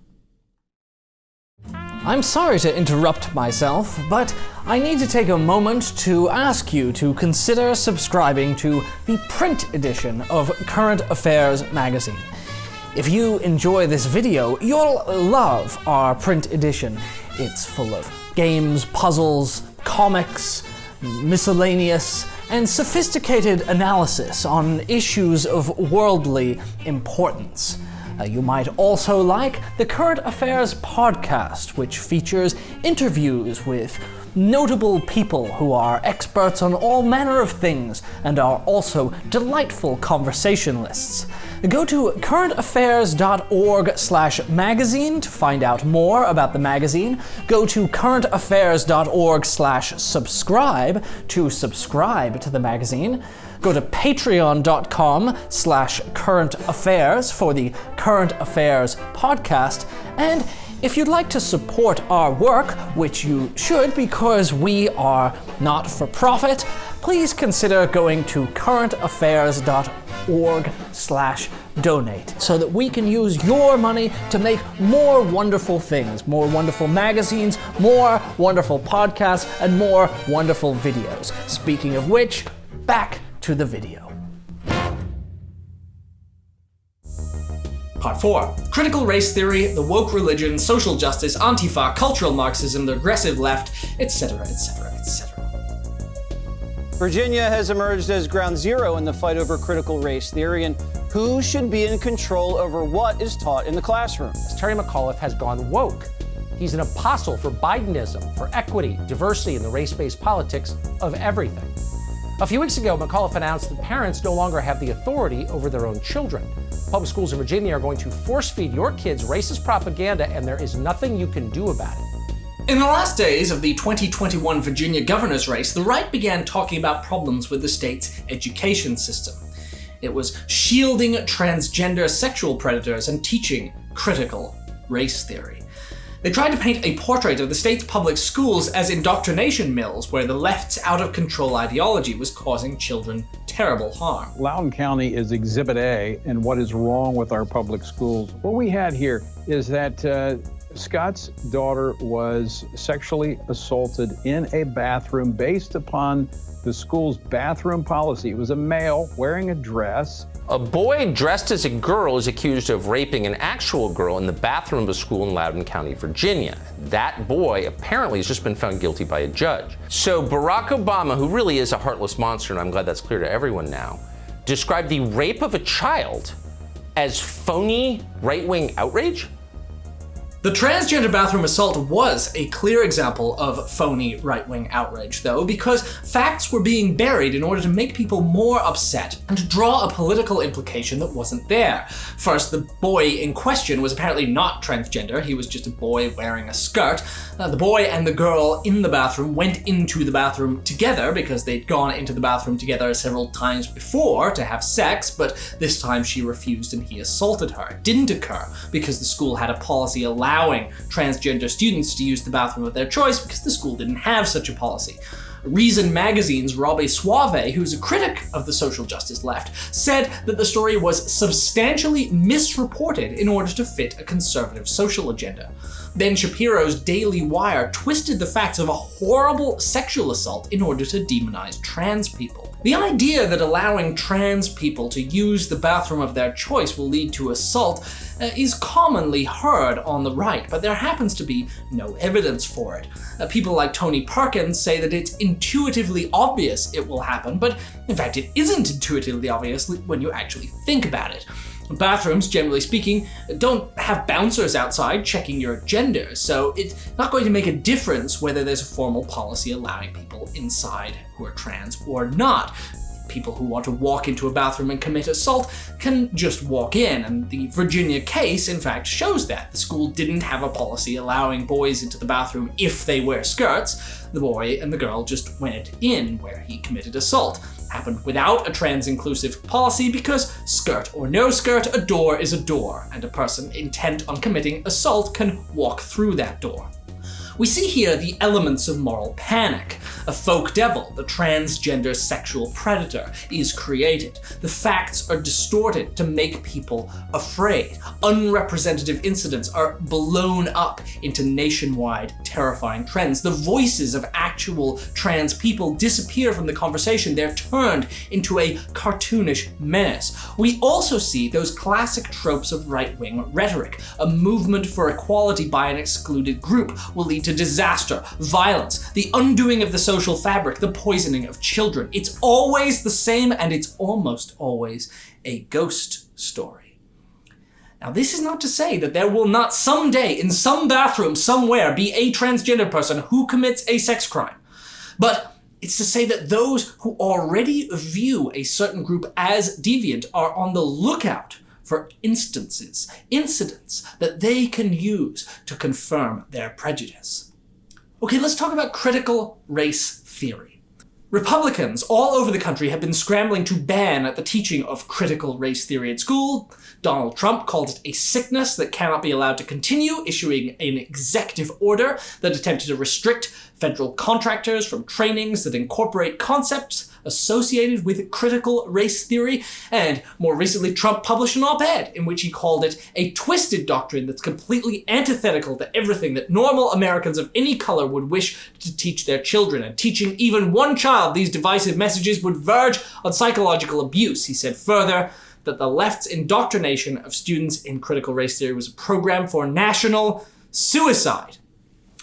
I'm sorry to interrupt myself, but I need to take a moment to ask you to consider subscribing to the print edition of Current Affairs magazine. If you enjoy this video, you'll love our print edition. It's full of games, puzzles, comics, miscellaneous, and sophisticated analysis on issues of worldly importance. You might also like the Current Affairs podcast, which features interviews with notable people who are experts on all manner of things and are also delightful conversationalists. Go to currentaffairs.org/magazine to find out more about the magazine. Go to currentaffairs.org/subscribe to subscribe to the magazine. Go to patreon.com/currentaffairs for the Current Affairs podcast. And if you'd like to support our work, which you should because we are not for profit, please consider going to currentaffairs.org/donate so that we can use your money to make more wonderful things, more wonderful magazines, more wonderful podcasts, and more wonderful videos. Speaking of which, back to the video. Part 4. Critical race theory, the woke religion, social justice, Antifa, cultural Marxism, the aggressive left, etc., etc., etc. Virginia has emerged as ground zero in the fight over critical race theory and who should be in control over what is taught in the classroom. Terry McAuliffe has gone woke. He's an apostle for Bidenism, for equity, diversity, and the race-based politics of everything. A few weeks ago, McAuliffe announced that parents no longer have the authority over their own children. Public schools in Virginia are going to force-feed your kids racist propaganda, and there is nothing you can do about it. In the last days of the 2021 Virginia governor's race, the right began talking about problems with the state's education system. It was shielding transgender sexual predators and teaching critical race theory. They tried to paint a portrait of the state's public schools as indoctrination mills where the left's out-of-control ideology was causing children terrible harm. Loudoun County is Exhibit A in what is wrong with our public schools. What we had here is that Scott's daughter was sexually assaulted in a bathroom based upon the school's bathroom policy. It was a male wearing a dress. A boy dressed as a girl is accused of raping an actual girl in the bathroom of a school in Loudoun County, Virginia. That boy apparently has just been found guilty by a judge. So Barack Obama, who really is a heartless monster, and I'm glad that's clear to everyone now, described the rape of a child as phony right-wing outrage? The transgender bathroom assault was a clear example of phony right-wing outrage, though, because facts were being buried in order to make people more upset and to draw a political implication that wasn't there. First, the boy in question was apparently not transgender, he was just a boy wearing a skirt. The boy and the girl in the bathroom went into the bathroom together because they'd gone into the bathroom together several times before to have sex, but this time she refused and he assaulted her. It didn't occur because the school had a policy allowing allowing transgender students to use the bathroom of their choice because the school didn't have such a policy. Reason Magazine's Robbie Suave, who's a critic of the social justice left, said that the story was substantially misreported in order to fit a conservative social agenda. Ben Shapiro's Daily Wire twisted the facts of a horrible sexual assault in order to demonize trans people. The idea that allowing trans people to use the bathroom of their choice will lead to assault is commonly heard on the right, but there happens to be no evidence for it. People like Tony Perkins say that it's intuitively obvious it will happen, but in fact it isn't intuitively obvious when you actually think about it. Bathrooms, generally speaking, don't have bouncers outside checking your gender, so it's not going to make a difference whether there's a formal policy allowing people inside who are trans or not. People who want to walk into a bathroom and commit assault can just walk in, and the Virginia case, in fact, shows that. The school didn't have a policy allowing boys into the bathroom if they wear skirts. The boy and the girl just went in where he committed assault. Happened without a trans-inclusive policy because, skirt or no skirt, a door is a door, and a person intent on committing assault can walk through that door. We see here the elements of moral panic. A folk devil, the transgender sexual predator, is created. The facts are distorted to make people afraid. Unrepresentative incidents are blown up into nationwide terrifying trends. The voices of actual trans people disappear from the conversation. They're turned into a cartoonish menace. We also see those classic tropes of right-wing rhetoric. A movement for equality by an excluded group will lead to disaster, violence, the undoing of the social fabric, the poisoning of children. It's always the same, and it's almost always a ghost story. Now, this is not to say that there will not someday, in some bathroom somewhere, be a transgender person who commits a sex crime. But it's to say that those who already view a certain group as deviant are on the lookout for incidents that they can use to confirm their prejudice. Okay, let's talk about critical race theory. Republicans all over the country have been scrambling to ban the teaching of critical race theory at school. Donald Trump called it a sickness that cannot be allowed to continue, issuing an executive order that attempted to restrict federal contractors from trainings that incorporate concepts associated with critical race theory. And more recently, Trump published an op-ed in which he called it a twisted doctrine that's completely antithetical to everything that normal Americans of any color would wish to teach their children. And teaching even one child these divisive messages would verge on psychological abuse. He said further that the left's indoctrination of students in critical race theory was a program for national suicide.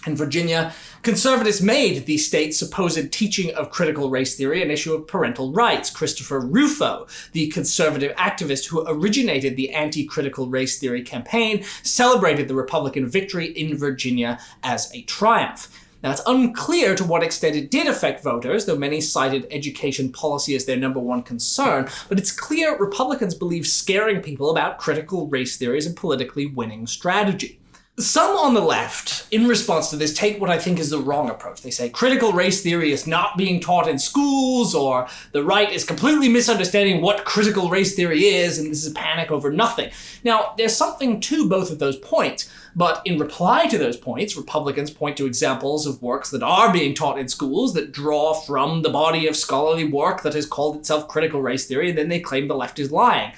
In Virginia, conservatives made the state's supposed teaching of critical race theory an issue of parental rights. Christopher Rufo, the conservative activist who originated the anti-critical race theory campaign, celebrated the Republican victory in Virginia as a triumph. Now, it's unclear to what extent it did affect voters, though many cited education policy as their number one concern, but it's clear Republicans believe scaring people about critical race theory is a politically winning strategy. Some on the left, in response to this, take what I think is the wrong approach. They say critical race theory is not being taught in schools, or the right is completely misunderstanding what critical race theory is, and this is a panic over nothing. Now, there's something to both of those points, but in reply to those points, Republicans point to examples of works that are being taught in schools that draw from the body of scholarly work that has called itself critical race theory, and then they claim the left is lying.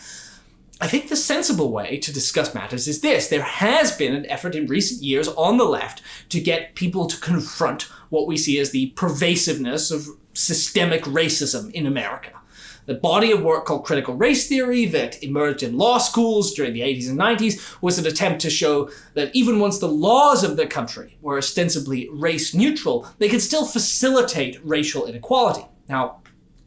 I think the sensible way to discuss matters is this. There has been an effort in recent years on the left to get people to confront what we see as the pervasiveness of systemic racism in America. The body of work called critical race theory that emerged in law schools during the 80s and 90s was an attempt to show that even once the laws of the country were ostensibly race neutral, they could still facilitate racial inequality. Now,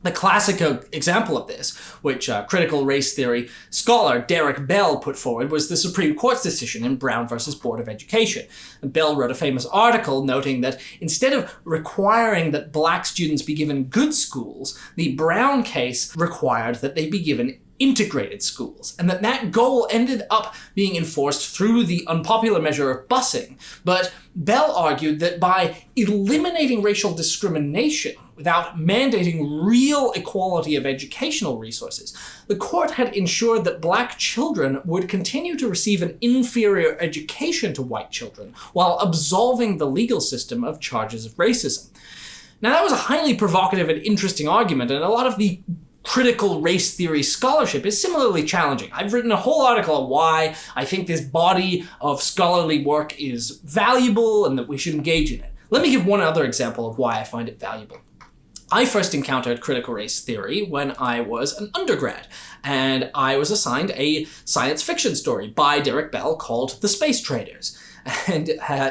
the classic example of this, which critical race theory scholar Derek Bell put forward, was the Supreme Court's decision in Brown versus Board of Education. And Bell wrote a famous article noting that instead of requiring that black students be given good schools, the Brown case required that they be given integrated schools, and that goal ended up being enforced through the unpopular measure of busing. But Bell argued that by eliminating racial discrimination without mandating real equality of educational resources, the court had ensured that black children would continue to receive an inferior education to white children while absolving the legal system of charges of racism. Now, that was a highly provocative and interesting argument, and a lot of the critical race theory scholarship is similarly challenging. I've written a whole article on why I think this body of scholarly work is valuable and that we should engage in it. Let me give one other example of why I find it valuable. I first encountered critical race theory when I was an undergrad, and I was assigned a science fiction story by Derek Bell called The Space Traders. And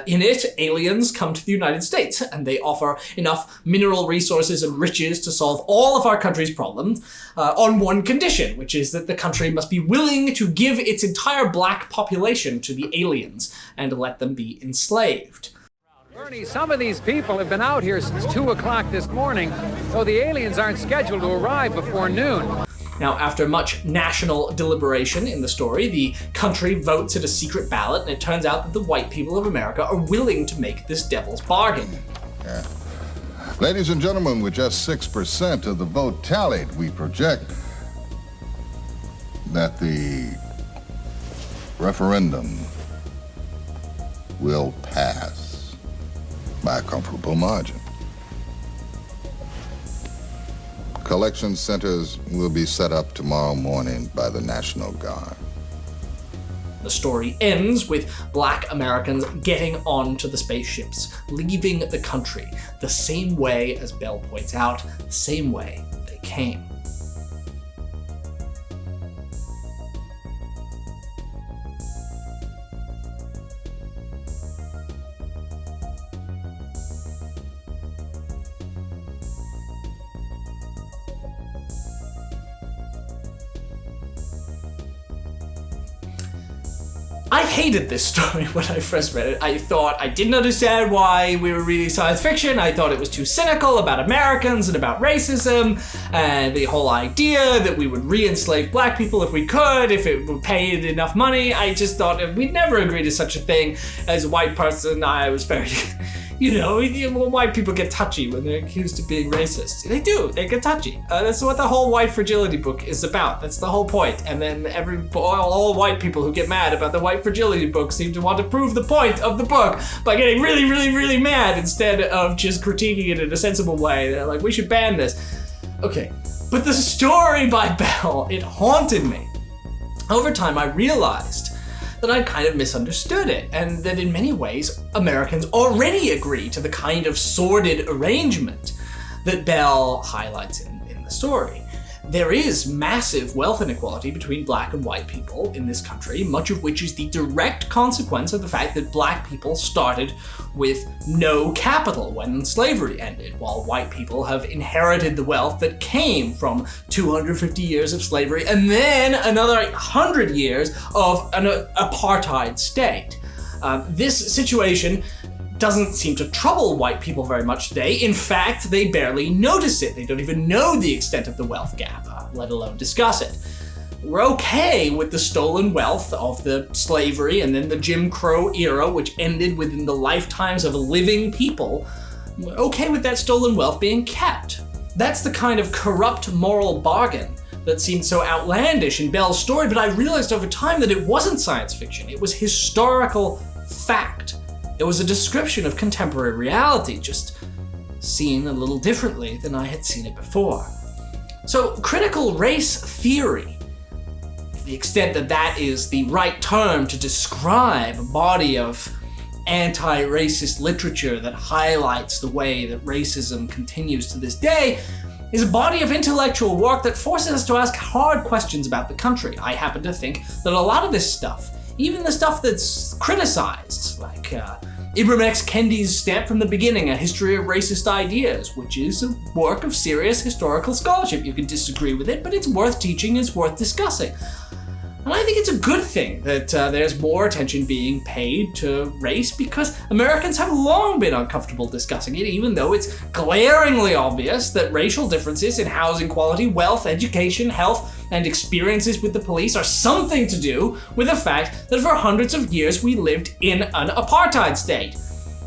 in it, aliens come to the United States, and they offer enough mineral resources and riches to solve all of our country's problems on one condition, which is that the country must be willing to give its entire black population to the aliens and let them be enslaved. Bernie, some of these people have been out here since 2 o'clock this morning, so the aliens aren't scheduled to arrive before noon. Now, after much national deliberation in the story, the country votes at a secret ballot, and it turns out that the white people of America are willing to make this devil's bargain. Yeah. Ladies and gentlemen, with just 6% of the vote tallied, we project that the referendum will pass by a comfortable margin. Collection centers will be set up tomorrow morning by the National Guard. The story ends with black Americans getting onto the spaceships, leaving the country, the same way, as Bell points out, the same way they came. I hated this story when I first read it. I thought I didn't understand why we were reading science fiction. I thought it was too cynical about Americans and about racism, and the whole idea that we would re-enslave black people if we could, if it would pay enough money. I just thought we'd never agree to such a thing. As a white person, I was very... white people get touchy when they're accused of being racist. They do. They get touchy. That's what the whole white fragility book is about. That's the whole point. And then all white people who get mad about the white fragility book seem to want to prove the point of the book by getting really, really, really mad instead of just critiquing it in a sensible way. They're like, we should ban this. Okay. But the story by Bell, it haunted me. Over time, I realized that I kind of misunderstood it, and that in many ways, Americans already agree to the kind of sordid arrangement that Bell highlights in the story. There is massive wealth inequality between black and white people in this country, much of which is the direct consequence of the fact that black people started with no capital when slavery ended, while white people have inherited the wealth that came from 250 years of slavery and then another 100 years of an apartheid state. This situation doesn't seem to trouble white people very much today. In fact, they barely notice it. They don't even know the extent of the wealth gap, let alone discuss it. We're okay with the stolen wealth of the slavery and then the Jim Crow era, which ended within the lifetimes of living people. We're okay with that stolen wealth being kept. That's the kind of corrupt moral bargain that seemed so outlandish in Bell's story, but I realized over time that it wasn't science fiction. It was historical fact. It was a description of contemporary reality, just seen a little differently than I had seen it before. So critical race theory, to the extent that that is the right term to describe a body of anti-racist literature that highlights the way that racism continues to this day, is a body of intellectual work that forces us to ask hard questions about the country. I happen to think that a lot of this stuff, even the stuff that's criticized, like Ibram X. Kendi's Stamped from the Beginning, A History of Racist Ideas, which is a work of serious historical scholarship. You can disagree with it, but it's worth teaching, it's worth discussing. And I think it's a good thing that there's more attention being paid to race, because Americans have long been uncomfortable discussing it, even though it's glaringly obvious that racial differences in housing quality, wealth, education, health, and experiences with the police are something to do with the fact that for hundreds of years we lived in an apartheid state.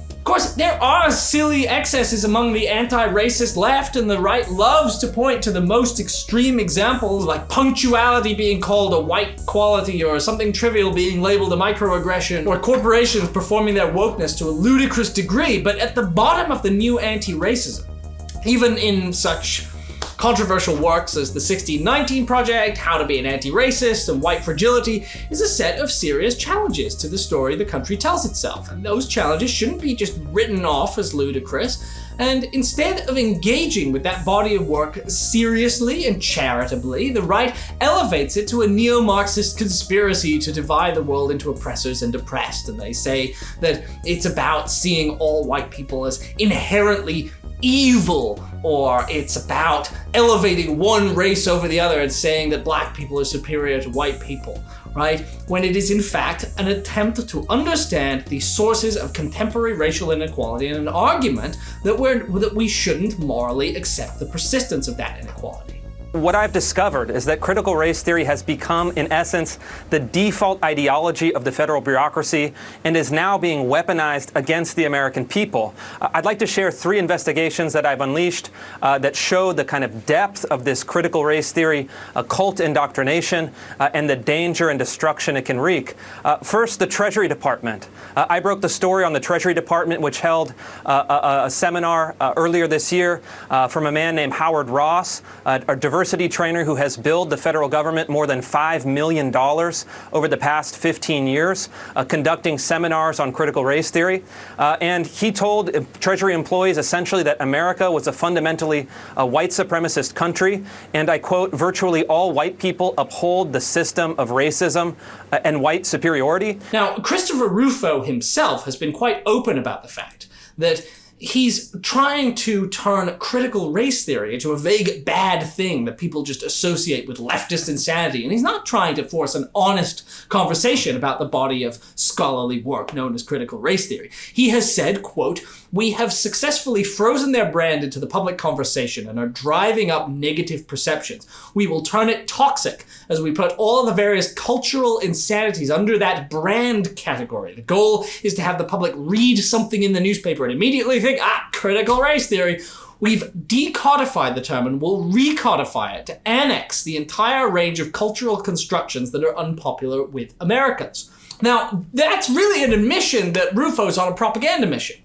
Of course, there are silly excesses among the anti-racist left, and the right loves to point to the most extreme examples, like punctuality being called a white quality, or something trivial being labeled a microaggression, or corporations performing their wokeness to a ludicrous degree. But at the bottom of the new anti-racism, even in such controversial works as the 1619 Project, How to Be an Anti-Racist, and White Fragility, is a set of serious challenges to the story the country tells itself. And those challenges shouldn't be just written off as ludicrous. And instead of engaging with that body of work seriously and charitably, the right elevates it to a neo-Marxist conspiracy to divide the world into oppressors and oppressed. And they say that it's about seeing all white people as inherently evil, or it's about elevating one race over the other and saying that black people are superior to white people, right? When it is in fact an attempt to understand the sources of contemporary racial inequality and an argument that we shouldn't morally accept the persistence of that inequality. What I've discovered is that critical race theory has become, in essence, the default ideology of the federal bureaucracy and is now being weaponized against the American people. I'd like to share 3 investigations that I've unleashed that show the kind of depth of this critical race theory, cult indoctrination, and the danger and destruction it can wreak. First, the Treasury Department. I broke the story on the Treasury Department, which held a seminar earlier this year from a man named Howard Ross, a diversity trainer who has billed the federal government more than $5 million over the past 15 years, conducting seminars on critical race theory. And he told Treasury employees essentially that America was a fundamentally white supremacist country. And I quote, virtually all white people uphold the system of racism and white superiority. Now, Christopher Rufo himself has been quite open about the fact that he's trying to turn critical race theory into a vague bad thing that people just associate with leftist insanity. And he's not trying to force an honest conversation about the body of scholarly work known as critical race theory. He has said, quote, "We have successfully frozen their brand into the public conversation and are driving up negative perceptions. We will turn it toxic as we put all the various cultural insanities under that brand category. The goal is to have the public read something in the newspaper and immediately think, critical race theory. We've decodified the term and will recodify it to annex the entire range of cultural constructions that are unpopular with Americans." Now, that's really an admission that Rufo's on a propaganda mission.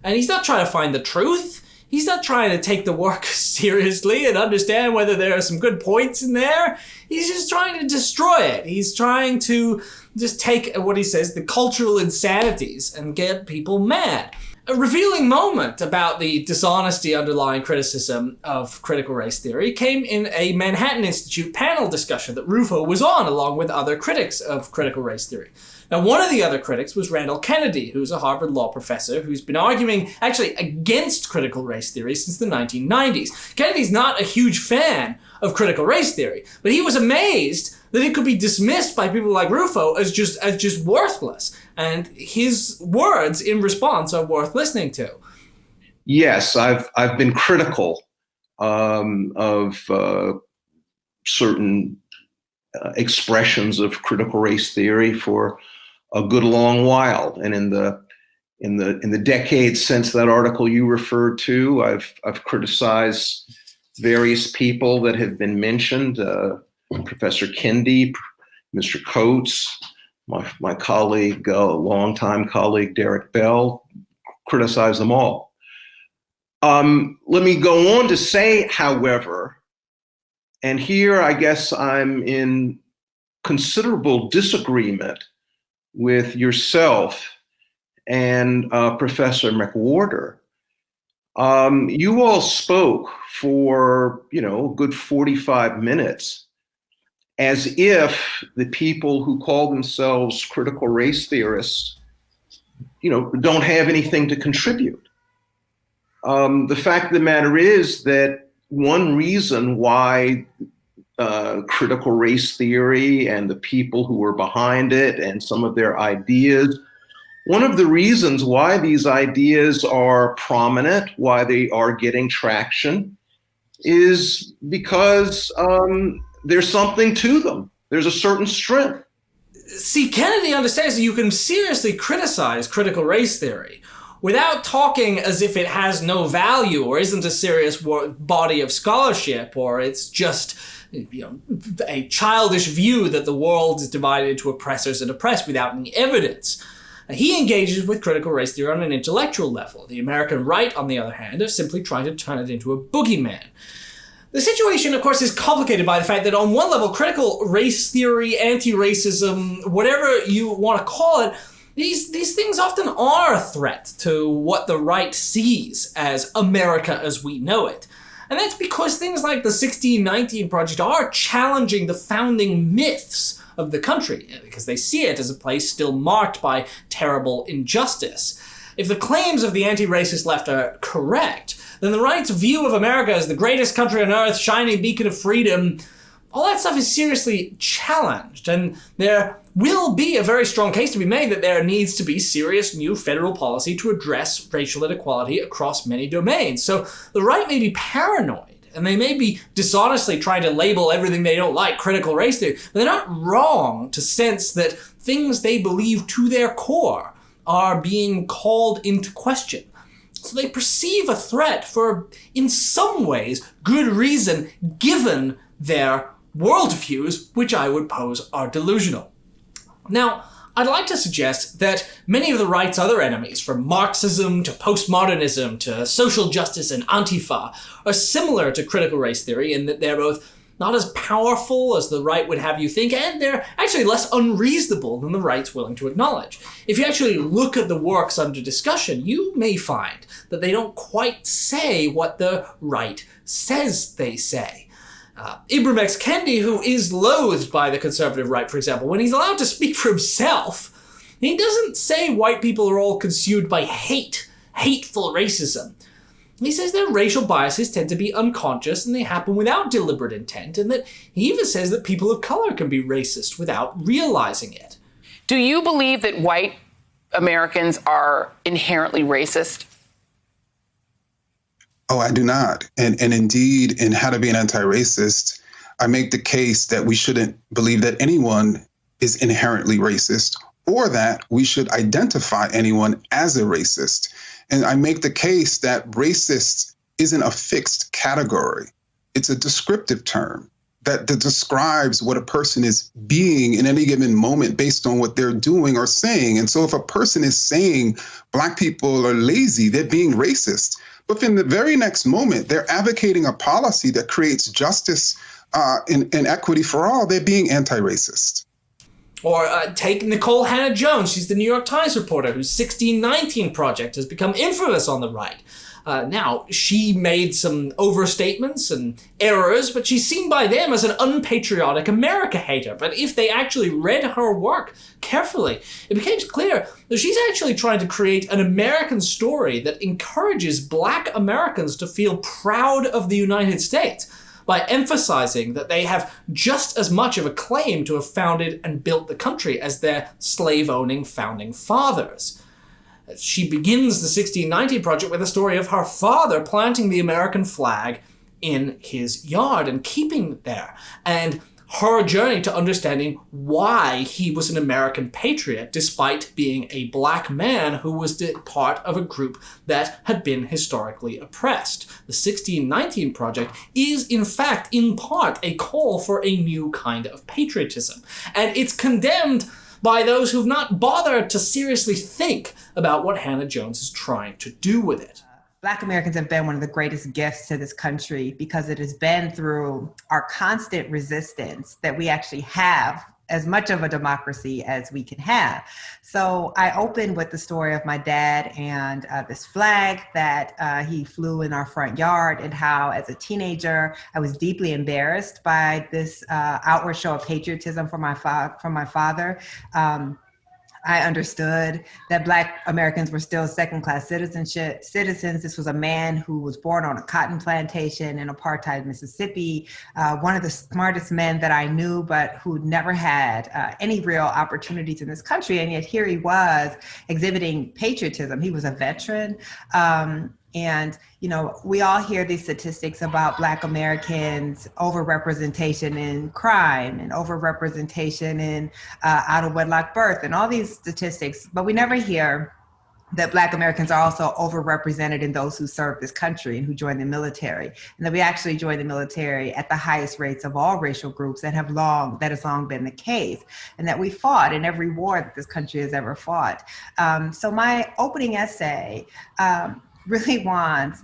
And he's not trying to find the truth. He's not trying to take the work seriously and understand whether there are some good points in there. He's just trying to destroy it. He's trying to just take what he says, the cultural insanities, and get people mad. A revealing moment about the dishonesty underlying criticism of critical race theory came in a Manhattan Institute panel discussion that Rufo was on along with other critics of critical race theory. Now, one of the other critics was Randall Kennedy, who's a Harvard law professor who's been arguing actually against critical race theory since the 1990s. Kennedy's not a huge fan of critical race theory, but he was amazed that it could be dismissed by people like Rufo as just worthless. And his words in response are worth listening to. Yes, I've been critical of certain expressions of critical race theory for a good long while, and in the decades since that article you referred to, I've criticized various people that have been mentioned. Professor Kendi, Mr. Coates, my colleague, longtime colleague Derek Bell, criticize them all. Let me go on to say, however, and here I guess I'm in considerable disagreement with yourself and Professor McWhorter. You all spoke for, a good 45 minutes as if the people who call themselves critical race theorists, don't have anything to contribute. The fact of the matter is that one reason why critical race theory and the people who were behind it and some of their ideas. One of the reasons why these ideas are prominent, why they are getting traction, is because there's something to them. There's a certain strength. See, Kennedy understands that you can seriously criticize critical race theory without talking as if it has no value or isn't a serious body of scholarship, or it's just a childish view that the world is divided into oppressors and oppressed without any evidence. He engages with critical race theory on an intellectual level. The American right, on the other hand, are simply trying to turn it into a boogeyman. The situation, of course, is complicated by the fact that on one level, critical race theory, anti-racism, whatever you want to call it, these things often are a threat to what the right sees as America as we know it. And that's because things like the 1619 Project are challenging the founding myths of the country, because they see it as a place still marked by terrible injustice. If the claims of the anti-racist left are correct, then the right's view of America as the greatest country on earth, shining beacon of freedom, all that stuff is seriously challenged, and there will be a very strong case to be made that there needs to be serious new federal policy to address racial inequality across many domains. So the right may be paranoid, and they may be dishonestly trying to label everything they don't like critical race theory, but they're not wrong to sense that things they believe to their core are being called into question. So they perceive a threat for, in some ways, good reason, given their worldviews, which I would pose are delusional. Now, I'd like to suggest that many of the right's other enemies, from Marxism to postmodernism to social justice and Antifa, are similar to critical race theory in that they're both not as powerful as the right would have you think, and they're actually less unreasonable than the right's willing to acknowledge. If you actually look at the works under discussion, you may find that they don't quite say what the right says they say. Ibram X. Kendi, who is loathed by the conservative right, for example, when he's allowed to speak for himself, he doesn't say white people are all consumed by hateful racism. He says their racial biases tend to be unconscious and they happen without deliberate intent, and that he even says that people of color can be racist without realizing it. Do you believe that white Americans are inherently racist? Oh, I do not. And indeed, in How to Be an Anti-Racist, I make the case that we shouldn't believe that anyone is inherently racist, or that we should identify anyone as a racist. And I make the case that racist isn't a fixed category. It's a descriptive term that describes what a person is being in any given moment based on what they're doing or saying. And so if a person is saying Black people are lazy, they're being racist. But in the very next moment, they're advocating a policy that creates justice and equity for all. They're being anti-racist. Or take Nicole Hannah-Jones. She's the New York Times reporter whose 1619 Project has become infamous on the right. Now, she made some overstatements and errors, but she's seen by them as an unpatriotic America hater. But if they actually read her work carefully, it becomes clear that she's actually trying to create an American story that encourages Black Americans to feel proud of the United States by emphasizing that they have just as much of a claim to have founded and built the country as their slave-owning founding fathers. She begins the 1619 Project with a story of her father planting the American flag in his yard and keeping it there, and her journey to understanding why he was an American patriot despite being a Black man who was part of a group that had been historically oppressed. The 1619 Project is, in fact, in part, a call for a new kind of patriotism, and it's condemned by those who've not bothered to seriously think about what Hannah-Jones is trying to do with it. Black Americans have been one of the greatest gifts to this country because it has been through our constant resistance that we actually have as much of a democracy as we can have. So I opened with the story of my dad and this flag that he flew in our front yard, and how as a teenager I was deeply embarrassed by this outward show of patriotism from my father. I understood that Black Americans were still second-class citizens. This was a man who was born on a cotton plantation in apartheid Mississippi, one of the smartest men that I knew, but who never had any real opportunities in this country. And yet here he was exhibiting patriotism. He was a veteran. And, you know, we all hear these statistics about Black Americans, overrepresentation in crime and overrepresentation in out of wedlock birth and all these statistics, but we never hear that Black Americans are also overrepresented in those who serve this country and who join the military. And that we actually join the military at the highest rates of all racial groups that has long been the case. And that we fought in every war that this country has ever fought. So my opening essay, really wants,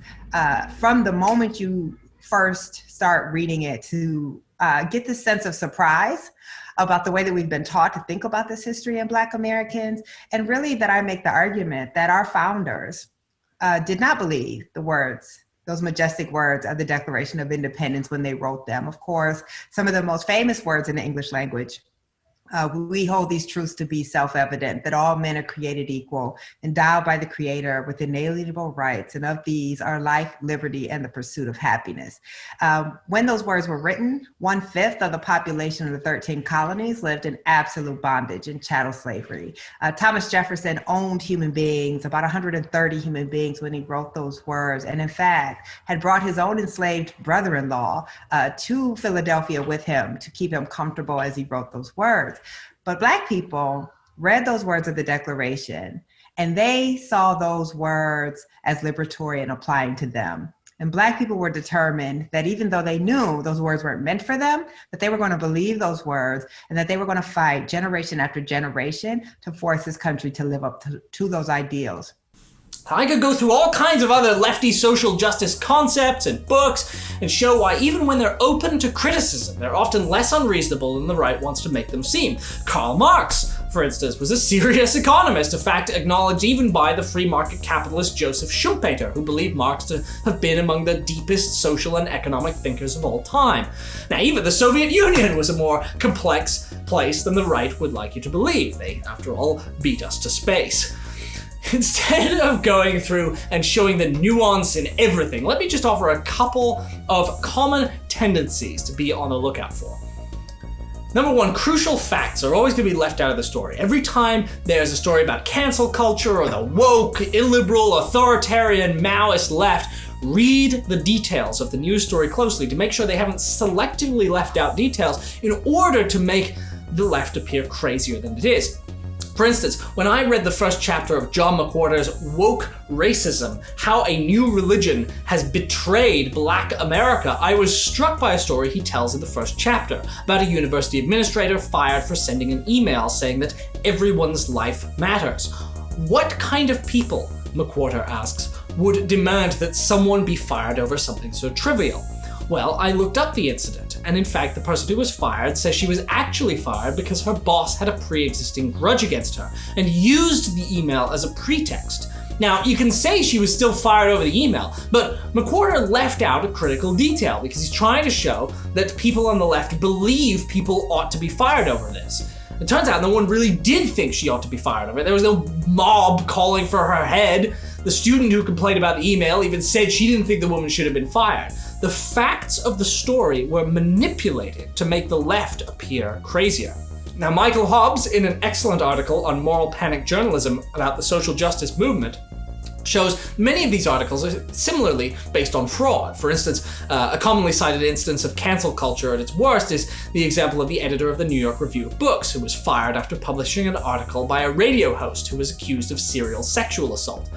from the moment you first start reading it, to get this sense of surprise about the way that we've been taught to think about this history in Black Americans, and really that I make the argument that our founders did not believe the words, those majestic words of the Declaration of Independence when they wrote them. Of course, some of the most famous words in the English language. We hold these truths to be self-evident, that all men are created equal, endowed by the Creator with inalienable rights, and of these are life, liberty, and the pursuit of happiness. When those words were written, 1/5 of the population of the 13 colonies lived in absolute bondage and chattel slavery. Thomas Jefferson owned human beings, about 130 human beings when he wrote those words, and in fact, had brought his own enslaved brother-in-law to Philadelphia with him to keep him comfortable as he wrote those words. But Black people read those words of the Declaration, and they saw those words as liberatory and applying to them. And Black people were determined that even though they knew those words weren't meant for them, that they were going to believe those words, and that they were going to fight generation after generation to force this country to live up to those ideals. I could go through all kinds of other lefty social justice concepts and books and show why even when they're open to criticism, they're often less unreasonable than the right wants to make them seem. Karl Marx, for instance, was a serious economist, a fact acknowledged even by the free market capitalist Joseph Schumpeter, who believed Marx to have been among the deepest social and economic thinkers of all time. Now, even the Soviet Union was a more complex place than the right would like you to believe. They, after all, beat us to space. Instead of going through and showing the nuance in everything, let me just offer a couple of common tendencies to be on the lookout for. Number one, crucial facts are always going to be left out of the story. Every time there's a story about cancel culture or the woke, illiberal, authoritarian, Maoist left, read the details of the news story closely to make sure they haven't selectively left out details in order to make the left appear crazier than it is. For instance, when I read the first chapter of John McWhorter's Woke Racism, How a New Religion Has Betrayed Black America, I was struck by a story he tells in the first chapter about a university administrator fired for sending an email saying that everyone's life matters. What kind of people, McWhorter asks, would demand that someone be fired over something so trivial? Well, I looked up the incident, and in fact, the person who was fired says she was actually fired because her boss had a pre-existing grudge against her and used the email as a pretext. Now, you can say she was still fired over the email, but McWhorter left out a critical detail because he's trying to show that people on the left believe people ought to be fired over this. It turns out no one really did think she ought to be fired over it. There was no mob calling for her head. The student who complained about the email even said she didn't think the woman should have been fired. The facts of the story were manipulated to make the left appear crazier. Now, Michael Hobbs, in an excellent article on moral panic journalism about the social justice movement, shows many of these articles are similarly based on fraud. For instance, a commonly cited instance of cancel culture at its worst is the example of the editor of the New York Review of Books, who was fired after publishing an article by a radio host who was accused of serial sexual assault.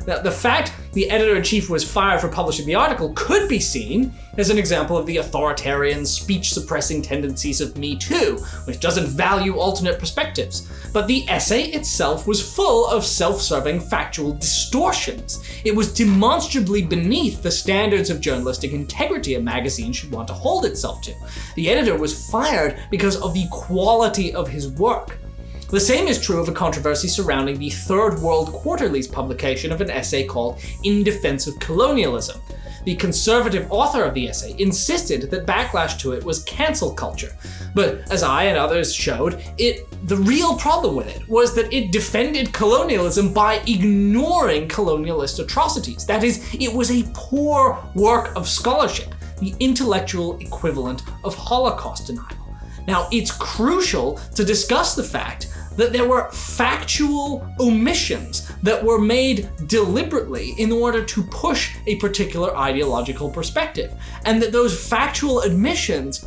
Now, the fact the editor-in-chief was fired for publishing the article could be seen as an example of the authoritarian, speech-suppressing tendencies of Me Too, which doesn't value alternate perspectives. But the essay itself was full of self-serving factual distortions. It was demonstrably beneath the standards of journalistic integrity a magazine should want to hold itself to. The editor was fired because of the quality of his work. The same is true of a controversy surrounding the Third World Quarterly's publication of an essay called In Defense of Colonialism. the conservative author of the essay, insisted that backlash to it was cancel culture. But as I and others showed, the real problem with it was that it defended colonialism by ignoring colonialist atrocities. That is, it was a poor work of scholarship, the intellectual equivalent of Holocaust denial. Now, it's crucial to discuss the fact that there were factual omissions that were made deliberately in order to push a particular ideological perspective, and that those factual omissions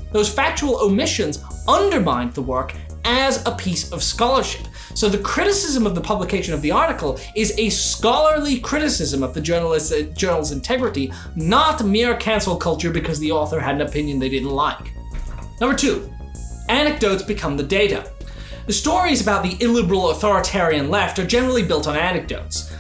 undermined the work as a piece of scholarship. So the criticism of the publication of the article is a scholarly criticism of the journal's integrity, not mere cancel culture because the author had an opinion they didn't like. Number 2, anecdotes become the data. The stories about the illiberal authoritarian left are generally built on anecdotes.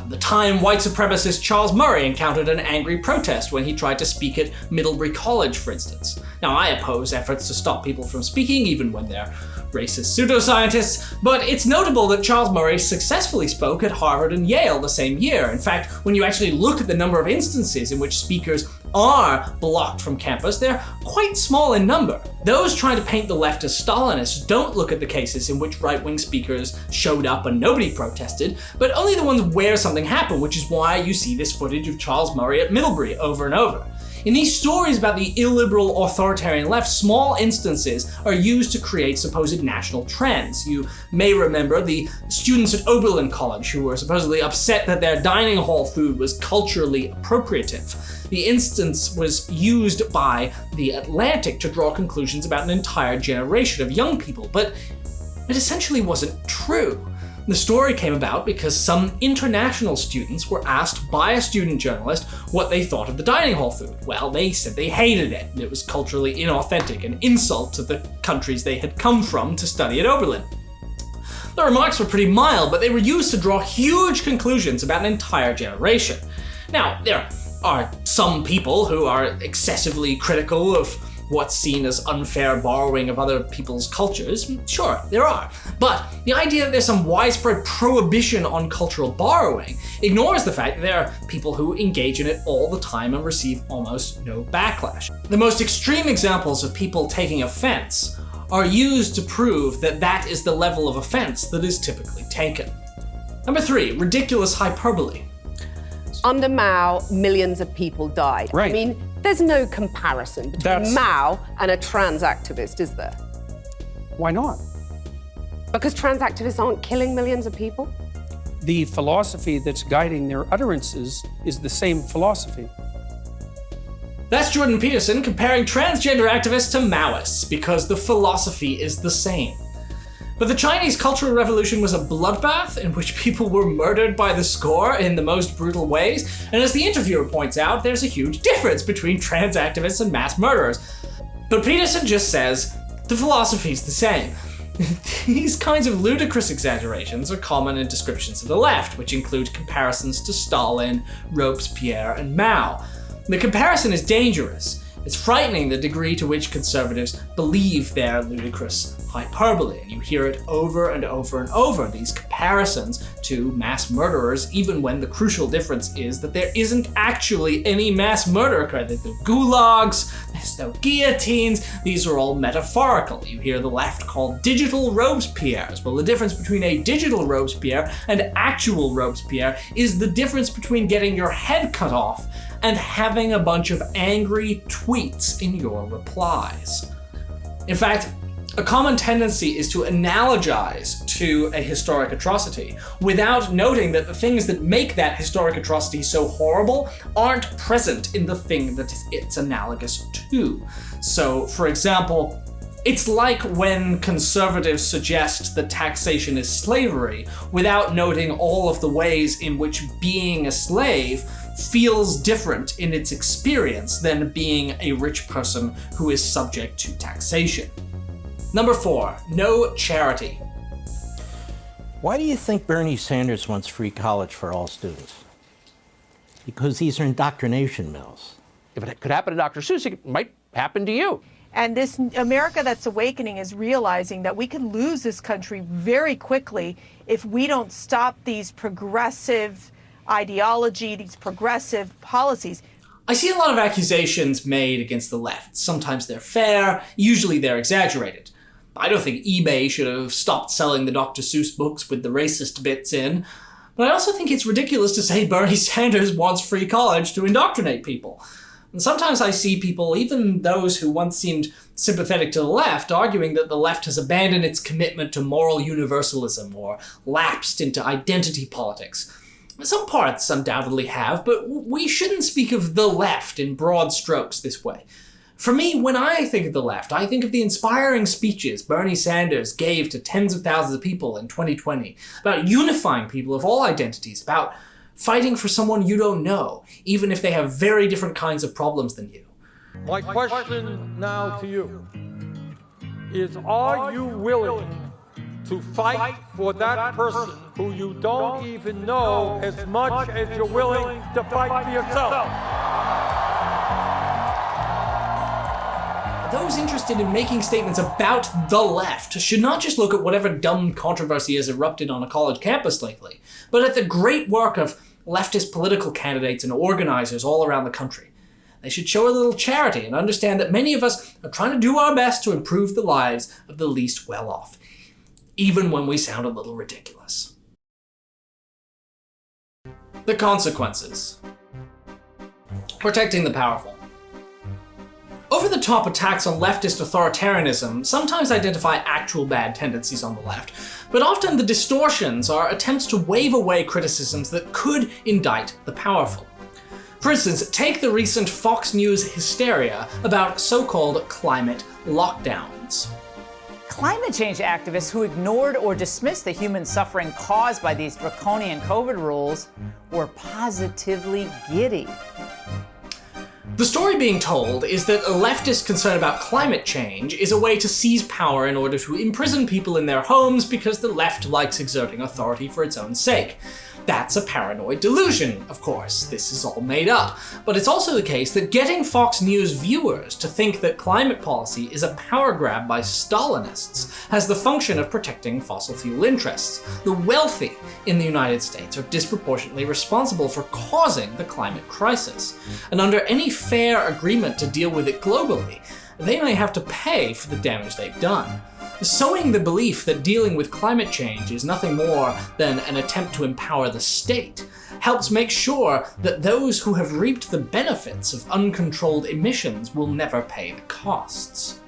The time white supremacist Charles Murray encountered an angry protest when he tried to speak at Middlebury College, for instance. Now, I oppose efforts to stop people from speaking, even when they're racist pseudoscientists, but it's notable that Charles Murray successfully spoke at Harvard and Yale the same year. In fact, when you actually look at the number of instances in which speakers are blocked from campus, they're quite small in number. Those trying to paint the left as Stalinists don't look at the cases in which right-wing speakers showed up and nobody protested, but only the ones where something happened, which is why you see this footage of Charles Murray at Middlebury over and over. In these stories about the illiberal authoritarian left, small instances are used to create supposed national trends. You may remember the students at Oberlin College who were supposedly upset that their dining hall food was culturally appropriative. The instance was used by The Atlantic to draw conclusions about an entire generation of young people, but it essentially wasn't true. The story came about because some international students were asked by a student journalist what they thought of the dining hall food. Well, they said they hated it. It was culturally inauthentic, an insult to the countries they had come from to study at Oberlin. The remarks were pretty mild, but they were used to draw huge conclusions about an entire generation. Now, there are some people who are excessively critical of what's seen as unfair borrowing of other people's cultures. Sure, there are. But the idea that there's some widespread prohibition on cultural borrowing ignores the fact that there are people who engage in it all the time and receive almost no backlash. The most extreme examples of people taking offense are used to prove that that is the level of offense that is typically taken. Number 3, ridiculous hyperbole. Under Mao, millions of people died. Right. I mean, there's no comparison between Mao and a trans activist, is there? Why not? Because trans activists aren't killing millions of people? The philosophy that's guiding their utterances is the same philosophy. That's Jordan Peterson comparing transgender activists to Maoists because the philosophy is the same. But the Chinese Cultural Revolution was a bloodbath in which people were murdered by the score in the most brutal ways, and as the interviewer points out, there's a huge difference between trans activists and mass murderers. But Peterson just says, the philosophy's the same. These kinds of ludicrous exaggerations are common in descriptions of the left, which include comparisons to Stalin, Robespierre, and Mao. The comparison is dangerous. It's frightening the degree to which conservatives believe their ludicrous hyperbole, and you hear it over and over and over, these comparisons to mass murderers, even when the crucial difference is that there isn't actually any mass murder. There's no gulags, there's no guillotines, these are all metaphorical. You hear the left called digital Robespierres. Well, the difference between a digital Robespierre and actual Robespierre is the difference between getting your head cut off and having a bunch of angry tweets in your replies. In fact, a common tendency is to analogize to a historic atrocity without noting that the things that make that historic atrocity so horrible aren't present in the thing that it's analogous to. So, for example, it's like when conservatives suggest that taxation is slavery without noting all of the ways in which being a slave feels different in its experience than being a rich person who is subject to taxation. Number 4, no charity. Why do you think Bernie Sanders wants free college for all students? Because these are indoctrination mills. If it could happen to Dr. Seuss, it might happen to you. And this America that's awakening is realizing that we could lose this country very quickly if we don't stop these progressive ideology, these progressive policies. I see a lot of accusations made against the left. Sometimes they're fair, usually they're exaggerated. I don't think eBay should have stopped selling the Dr. Seuss books with the racist bits in, but I also think it's ridiculous to say Bernie Sanders wants free college to indoctrinate people. And sometimes I see people, even those who once seemed sympathetic to the left, arguing that the left has abandoned its commitment to moral universalism or lapsed into identity politics. Some parts undoubtedly have, but we shouldn't speak of the left in broad strokes this way. For me, when I think of the left, I think of the inspiring speeches Bernie Sanders gave to tens of thousands of people in 2020 about unifying people of all identities, about fighting for someone you don't know, even if they have very different kinds of problems than you. My question now to you is, are you willing to fight for that person who you don't even know as much as you're willing to fight for yourself? Those interested in making statements about the left should not just look at whatever dumb controversy has erupted on a college campus lately, but at the great work of leftist political candidates and organizers all around the country. They should show a little charity and understand that many of us are trying to do our best to improve the lives of the least well-off, even when we sound a little ridiculous. The consequences. Protecting the powerful. Over-the-top attacks on leftist authoritarianism sometimes identify actual bad tendencies on the left, but often the distortions are attempts to wave away criticisms that could indict the powerful. For instance, take the recent Fox News hysteria about so-called climate lockdowns. Climate change activists who ignored or dismissed the human suffering caused by these draconian COVID rules were positively giddy. The story being told is that a leftist concern about climate change is a way to seize power in order to imprison people in their homes because the left likes exerting authority for its own sake. That's a paranoid delusion, of course. This is all made up. But it's also the case that getting Fox News viewers to think that climate policy is a power grab by Stalinists has the function of protecting fossil fuel interests. The wealthy in the United States are disproportionately responsible for causing the climate crisis. And under any fair agreement to deal with it globally, they may have to pay for the damage they've done. Sowing the belief that dealing with climate change is nothing more than an attempt to empower the state helps make sure that those who have reaped the benefits of uncontrolled emissions will never pay the costs.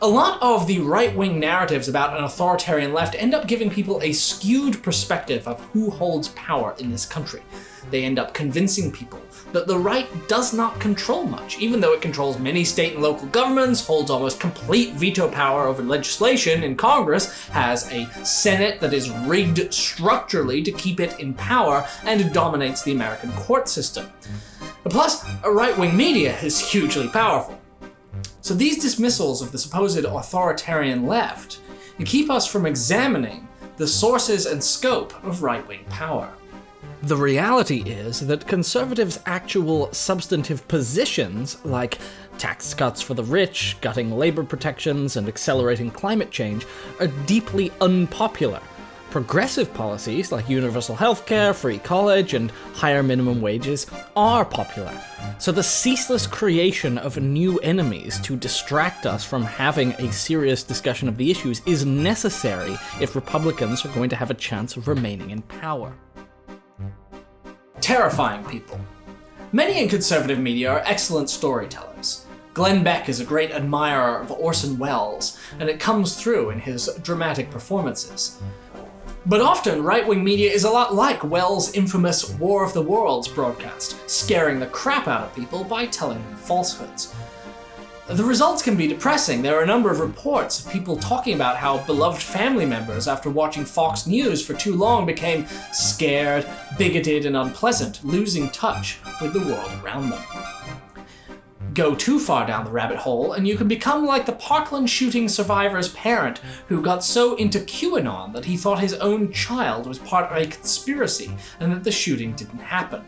A lot of the right-wing narratives about an authoritarian left end up giving people a skewed perspective of who holds power in this country. They end up convincing people that the right does not control much, even though it controls many state and local governments, holds almost complete veto power over legislation in Congress, has a Senate that is rigged structurally to keep it in power, and dominates the American court system. Plus, a right-wing media is hugely powerful. So these dismissals of the supposed authoritarian left keep us from examining the sources and scope of right-wing power. The reality is that conservatives' actual substantive positions, like tax cuts for the rich, gutting labor protections, and accelerating climate change, are deeply unpopular. Progressive policies like universal healthcare, free college, and higher minimum wages are popular. So the ceaseless creation of new enemies to distract us from having a serious discussion of the issues is necessary if Republicans are going to have a chance of remaining in power. Terrifying people. Many in conservative media are excellent storytellers. Glenn Beck is a great admirer of Orson Welles, and it comes through in his dramatic performances. But often, right-wing media is a lot like Welles' infamous War of the Worlds broadcast, scaring the crap out of people by telling them falsehoods. The results can be depressing. There are a number of reports of people talking about how beloved family members, after watching Fox News for too long, became scared, bigoted, and unpleasant, losing touch with the world around them. Go too far down the rabbit hole, and you can become like the Parkland shooting survivor's parent who got so into QAnon that he thought his own child was part of a conspiracy and that the shooting didn't happen.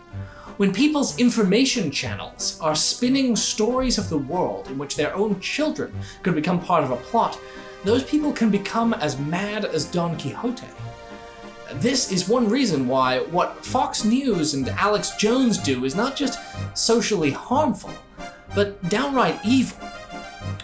When people's information channels are spinning stories of the world in which their own children could become part of a plot, those people can become as mad as Don Quixote. This is one reason why what Fox News and Alex Jones do is not just socially harmful, but downright evil.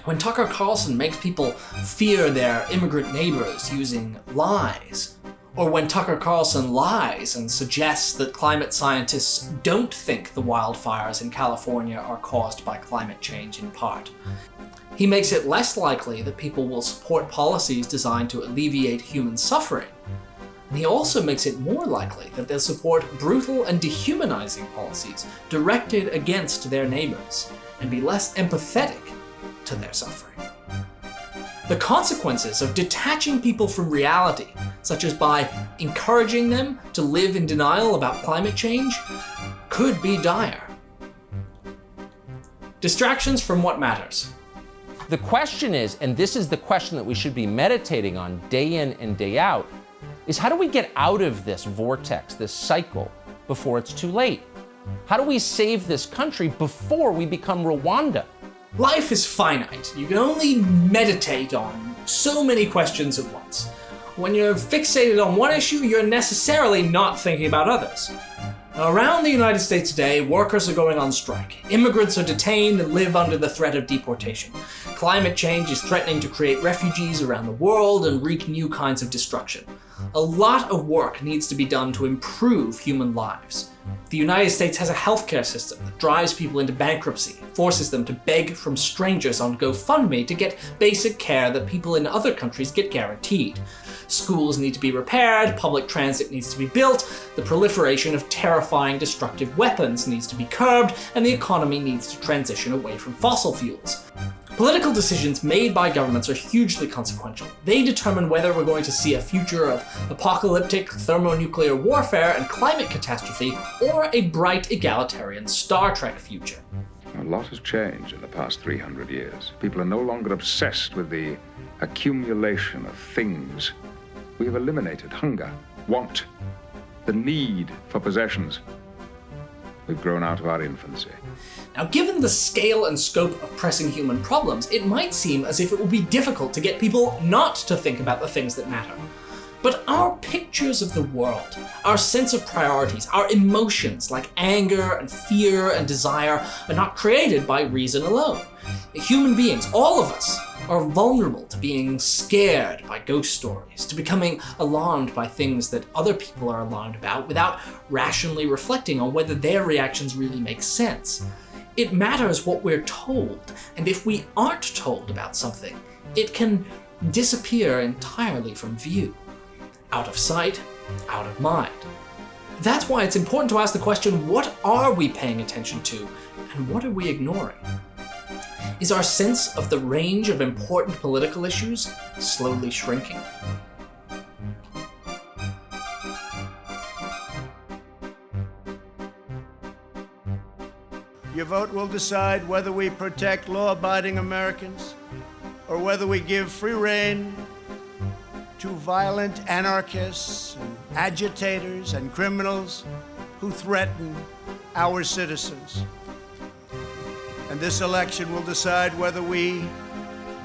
When Tucker Carlson makes people fear their immigrant neighbors using lies, or when Tucker Carlson lies and suggests that climate scientists don't think the wildfires in California are caused by climate change in part, he makes it less likely that people will support policies designed to alleviate human suffering. And he also makes it more likely that they'll support brutal and dehumanizing policies directed against their neighbors and be less empathetic to their suffering. The consequences of detaching people from reality, such as by encouraging them to live in denial about climate change, could be dire. Distractions from what matters. The question is, and this is the question that we should be meditating on day in and day out, is how do we get out of this vortex, this cycle, before it's too late? How do we save this country before we become Rwanda? Life is finite. You can only meditate on so many questions at once. When you're fixated on one issue, you're necessarily not thinking about others. Around the United States today, workers are going on strike. Immigrants are detained and live under the threat of deportation. Climate change is threatening to create refugees around the world and wreak new kinds of destruction. A lot of work needs to be done to improve human lives. The United States has a healthcare system that drives people into bankruptcy, forces them to beg from strangers on GoFundMe to get basic care that people in other countries get guaranteed. Schools need to be repaired, public transit needs to be built, the proliferation of terrifying destructive weapons needs to be curbed, and the economy needs to transition away from fossil fuels. Political decisions made by governments are hugely consequential. They determine whether we're going to see a future of apocalyptic thermonuclear warfare and climate catastrophe, or a bright egalitarian Star Trek future. A lot has changed in the past 300 years. People are no longer obsessed with the accumulation of things. We have eliminated hunger, want, the need for possessions. We've grown out of our infancy. Now, given the scale and scope of pressing human problems, it might seem as if it would be difficult to get people not to think about the things that matter. But our pictures of the world, our sense of priorities, our emotions like anger and fear and desire are not created by reason alone. Human beings, all of us, are vulnerable to being scared by ghost stories, to becoming alarmed by things that other people are alarmed about without rationally reflecting on whether their reactions really make sense. It matters what we're told, and if we aren't told about something, it can disappear entirely from view. Out of sight, out of mind. That's why it's important to ask the question, what are we paying attention to, and what are we ignoring? Is our sense of the range of important political issues slowly shrinking? Your vote will decide whether we protect law-abiding Americans or whether we give free rein to violent anarchists and agitators and criminals who threaten our citizens. And this election will decide whether we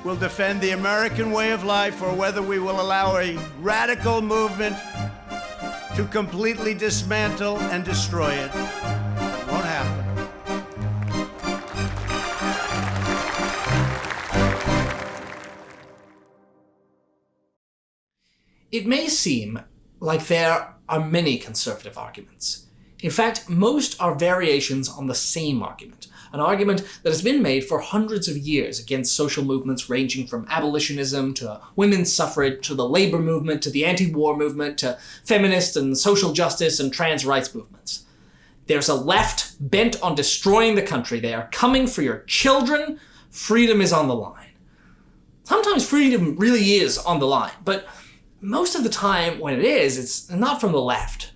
will defend the American way of life or whether we will allow a radical movement to completely dismantle and destroy it. It won't happen. It may seem like there are many conservative arguments. In fact, most are variations on the same argument, an argument that has been made for hundreds of years against social movements ranging from abolitionism to women's suffrage to the labor movement to the anti-war movement to feminist and social justice and trans rights movements. There's a left bent on destroying the country. They are coming for your children. Freedom is on the line. Sometimes freedom really is on the line, but most of the time when it is, it's not from the left.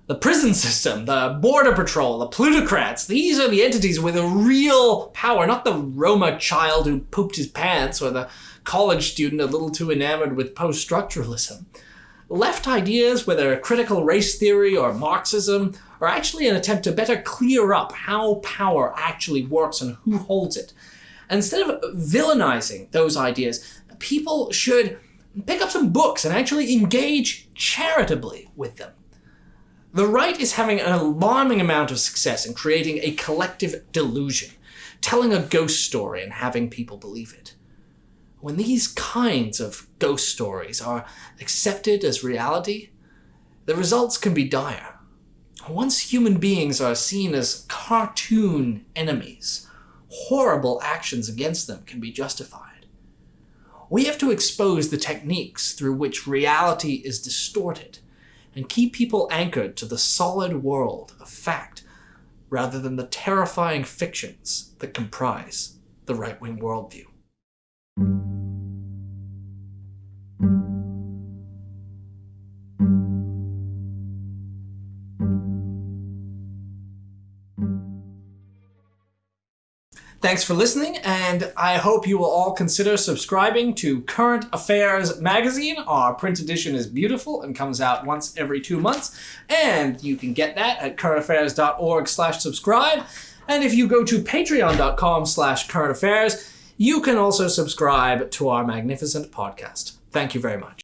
The prison system, the border patrol, the plutocrats, these are the entities with a real power, not the Roma child who pooped his pants or the college student a little too enamored with post-structuralism. Left ideas, whether critical race theory or Marxism, are actually an attempt to better clear up how power actually works and who holds it. And instead of villainizing those ideas, people should Pick up some books and actually engage charitably with them. The right is having an alarming amount of success in creating a collective delusion, telling a ghost story and having people believe it. When these kinds of ghost stories are accepted as reality, the results can be dire. Once human beings are seen as cartoon enemies, horrible actions against them can be justified. We have to expose the techniques through which reality is distorted and keep people anchored to the solid world of fact rather than the terrifying fictions that comprise the right-wing worldview. Thanks for listening, and I hope you will all consider subscribing to Current Affairs magazine. Our print edition is beautiful and comes out once every 2 months, and you can get that at currentaffairs.org/subscribe. And if you go to patreon.com/currentaffairs, you can also subscribe to our magnificent podcast. Thank you very much.